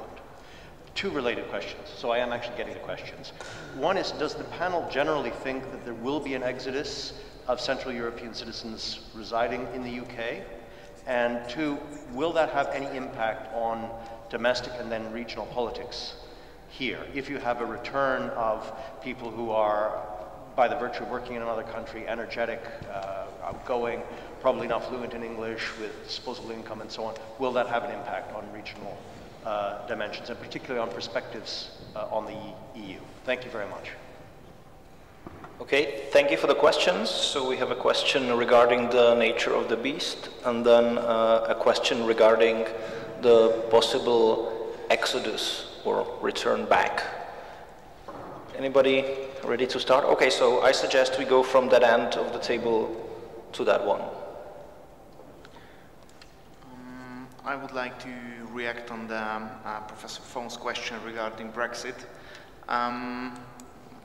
Two related questions, so I am actually getting the questions. One is, does the panel generally think that there will be an exodus of Central European citizens residing in the UK? And two, will that have any impact on domestic and then regional politics here? If you have a return of people who are, by the virtue of working in another country, energetic, outgoing, probably not fluent in English, with disposable income and so on, will that have an impact on regional dimensions, and particularly on perspectives on the EU? Thank you very much. Okay, thank you for the questions. So we have a question regarding the nature of the beast, and then a question regarding the possible exodus or return back. Anybody ready to start? Okay, so I suggest we go from that end of the table to that one. I would like to react on the Professor Fohn's question regarding Brexit.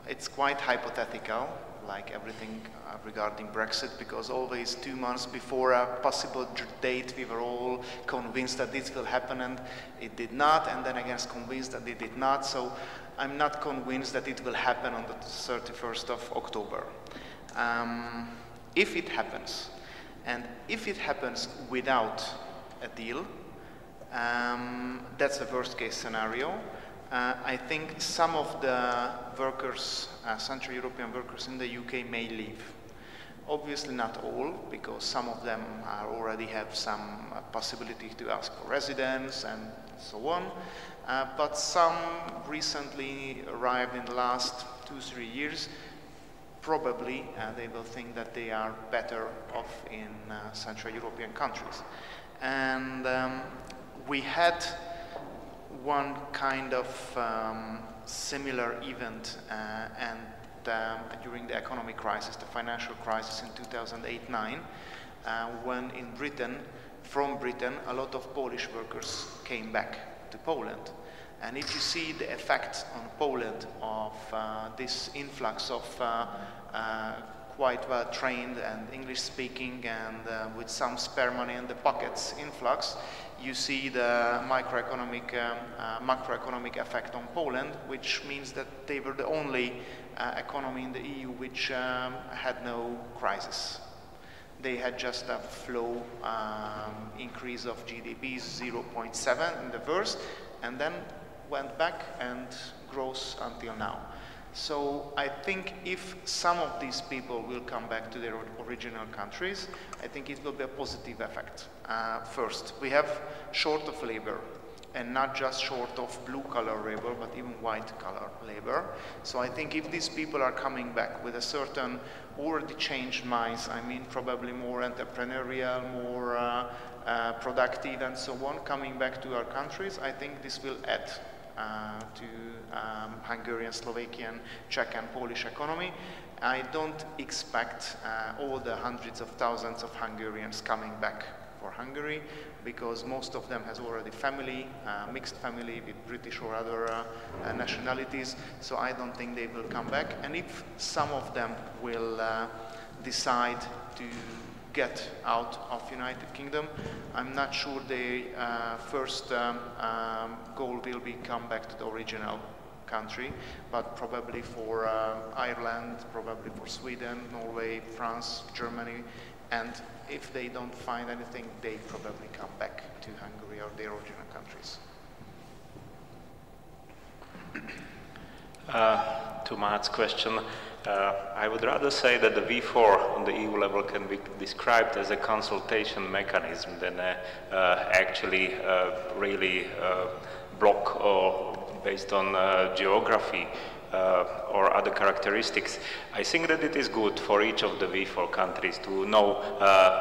It's quite hypothetical, like everything regarding Brexit, because always 2 months before a possible date we were all convinced that this will happen, and it did not, and then again convinced that it did not. So I'm not convinced that it will happen on the 31st of October. If it happens, and if it happens without a deal, that's the worst case scenario. I think some of the workers, Central European workers in the UK may leave. Obviously not all, because some of them already have some possibility to ask for residence and so on. But some recently arrived in the last 2-3 years. Probably they will think that they are better off in Central European countries. And we had one kind of similar event during the economic crisis, the financial crisis in 2008-9, when in Britain, from Britain, a lot of Polish workers came back to Poland. And if you see the effect on Poland of this influx of quite well-trained and English-speaking and with some spare money in the pockets influx, you see the macroeconomic effect on Poland, which means that they were the only economy in the EU which had no crisis. They had just a flow increase of GDP 0.7 in the worst, and then went back and grows until now. So I think if some of these people will come back to their original countries, I think it will be a positive effect. First, we have short of labor. and not just short of blue-collar labor, but even white-collar labor. So I think if these people are coming back with a certain already changed minds, I mean probably more entrepreneurial, more productive and so on, coming back to our countries, I think this will add to Hungarian, Slovakian, Czech and Polish economy. I don't expect all the hundreds of thousands of Hungarians coming back for Hungary, because most of them has already family, mixed family with British or other nationalities, so I don't think they will come back. And if some of them will decide to get out of United Kingdom, I'm not sure the first goal will be come back to the original country, but probably for Ireland, probably for Sweden, Norway, France, Germany, and if they don't find anything, they probably come back to Hungary or their original countries. To Matt's question, I would rather say that the V4 on the EU level can be described as a consultation mechanism than actually really block or based on geography or other characteristics. I think that it is good for each of the V4 countries to know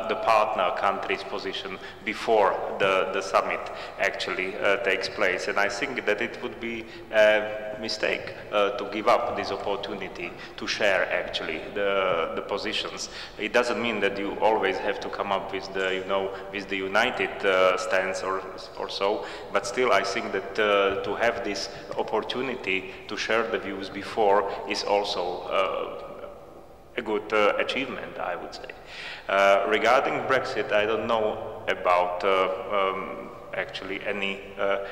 the partner country's position before the summit actually takes place. And I think that it would be a mistake to give up this opportunity to share actually the positions. It doesn't mean that you always have to come up with the, with the united stance or so, but still I think that to have this opportunity to share the views before is also a good achievement, I would say. Regarding Brexit, I don't know about actually any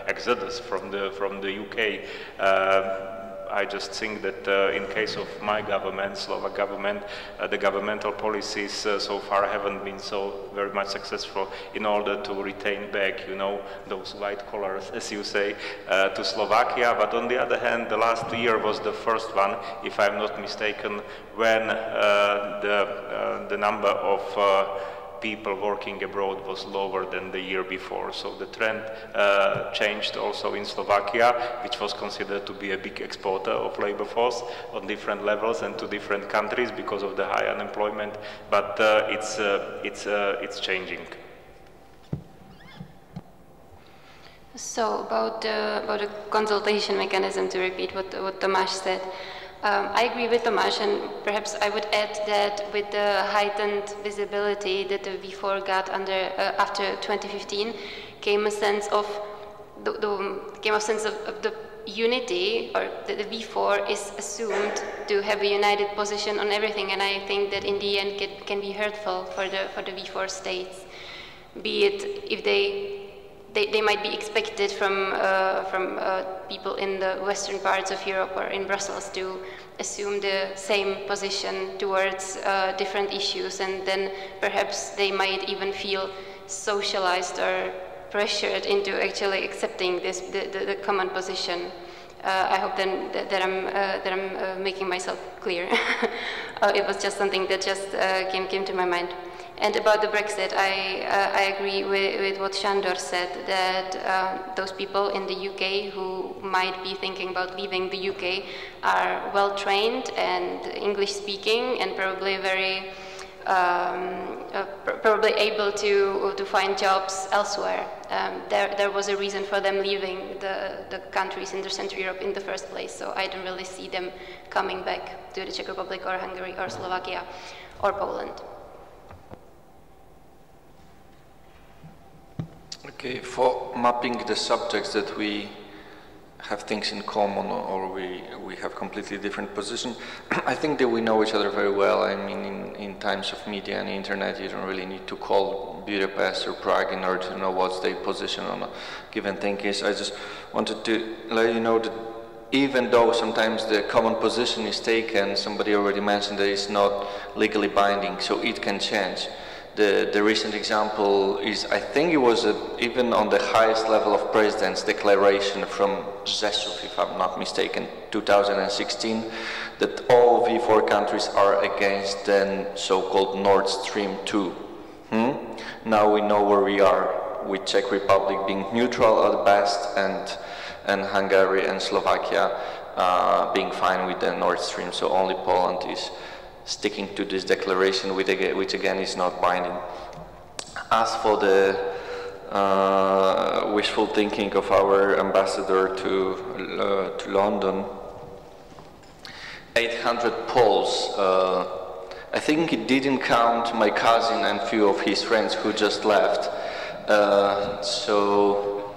exodus from the UK. I just think that in case of my government, Slovak government, the governmental policies so far haven't been so very much successful in order to retain back, those white collars, as you say, to Slovakia. But on the other hand, the last year was the first one, if I'm not mistaken, when the number of people working abroad was lower than the year before. So the trend changed also in Slovakia, which was considered to be a big exporter of labor force on different levels and to different countries because of the high unemployment. But it's changing. So about the consultation mechanism, to repeat what Tomáš said. I agree with Tomáš, and perhaps I would add that with the heightened visibility that the V4 got after 2015, came a sense of the unity, or the V4 is assumed to have a united position on everything, and I think that in the end can be hurtful for the V4 states, be it if they might be expected from people in the western parts of Europe or in Brussels to assume the same position towards different issues, and then perhaps they might even feel socialized or pressured into actually accepting the common position. I hope then that I'm making myself clear. It was just something that just came to my mind. And about the Brexit, I agree with what Sándor said, that those people in the UK who might be thinking about leaving the UK are well trained and English speaking, and probably very probably able to find jobs elsewhere. There was a reason for them leaving the countries in Central Europe in the first place, so I don't really see them coming back to the Czech Republic or Hungary or Slovakia or Poland. Okay, for mapping the subjects that we have things in common or we have completely different position, I think that we know each other very well. I mean, in times of media and internet, you don't really need to call Budapest or Prague in order to know what's their position on a given thing is. I just wanted to let you know that even though sometimes the common position is taken, somebody already mentioned that it's not legally binding, so it can change. The recent example is, I think it was even on the highest level of president's declaration from Rzeszów, if I'm not mistaken, 2016, that all V4 countries are against the so-called Nord Stream 2. Now we know where we are with Czech Republic being neutral at best, and Hungary and Slovakia being fine with the Nord Stream. So only Poland is sticking to this declaration, which again is not binding. As for the wishful thinking of our ambassador to London, 800 Poles. I think it didn't count my cousin and few of his friends who just left. So,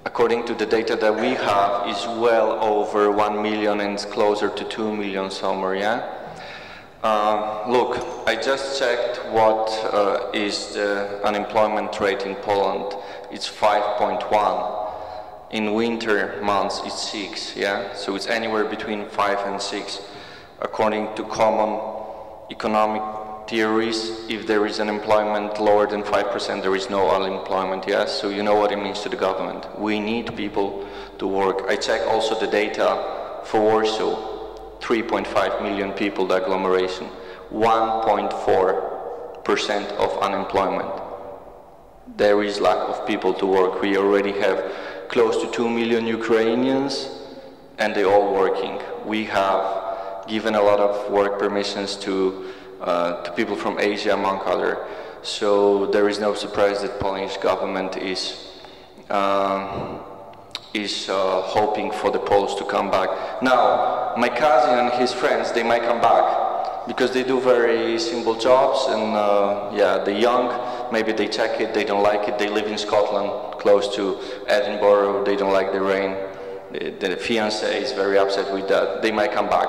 according to the data that we have, is well over 1 million and it's closer to 2 million somewhere, yeah? Look, I just checked what is the unemployment rate in Poland. It's 5.1. In winter months, it's 6, yeah? So it's anywhere between 5 and 6. According to common economic theories, if there is unemployment lower than 5%, there is no unemployment, yes? So you know what it means to the government. We need people to work. I checked also the data for Warsaw, 3.5 million people, the agglomeration, 1.4% of unemployment. There is lack of people to work. We already have close to 2 million Ukrainians, and they're all working. We have given a lot of work permissions to people from Asia, among others. So there is no surprise that Polish government is hoping for the Poles to come back. Now, my cousin and his friends, they might come back because they do very simple jobs, and yeah, they're young. Maybe they check it, they don't like it. They live in Scotland, close to Edinburgh. They don't like the rain. The fiancé is very upset with that. They might come back.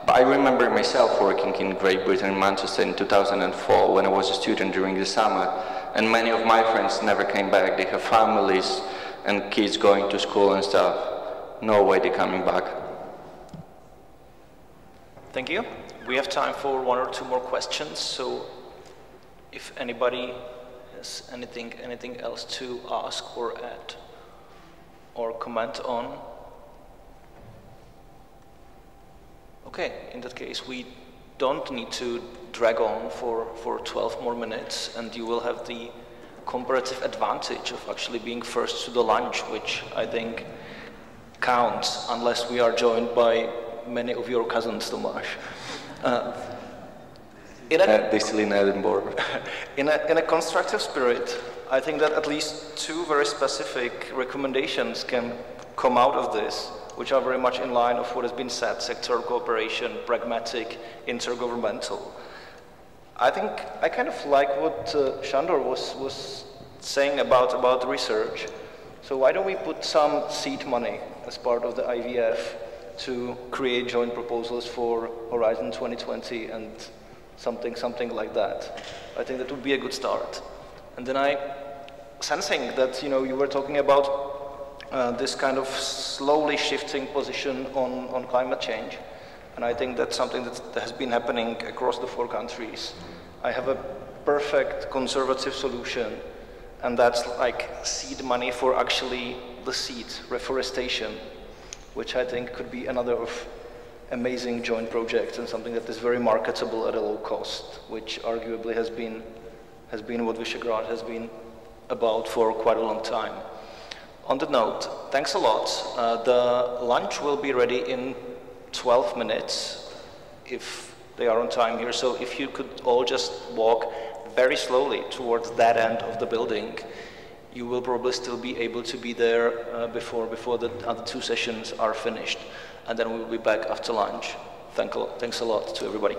But I remember myself working in Great Britain, Manchester in 2004 when I was a student during the summer, and many of my friends never came back. They have families and kids going to school and stuff. No way they're coming back. Thank you. We have time for 1 or 2 more questions, so if anybody has anything else to ask or add or comment on. Okay, in that case, we don't need to drag on for 12 more minutes, and you will have the comparative advantage of actually being first to the lunch, which I think counts, unless we are joined by many of your cousins, Tomáš. They still in Edinburgh. In a constructive spirit, I think that at least 2 very specific recommendations can come out of this, which are very much in line of what has been said: sectoral cooperation, pragmatic, intergovernmental. I think I kind of like what Sándor was saying about research. So why don't we put some seed money as part of the IVF to create joint proposals for Horizon 2020 and something like that. I think that would be a good start. And then sensing that, you were talking about this kind of slowly shifting position on climate change, and I think that's something that has been happening across the 4 countries. I have a perfect conservative solution, and that's like seed money for actually the seed, reforestation, which I think could be another of amazing joint projects and something that is very marketable at a low cost, which arguably has been what Visegrad has been about for quite a long time. On that note, thanks a lot. The lunch will be ready in 12 minutes, if they are on time here. So if you could all just walk very slowly towards that end of the building, you will probably still be able to be there before the other 2 sessions are finished. And then we will be back after lunch. Thanks a lot to everybody.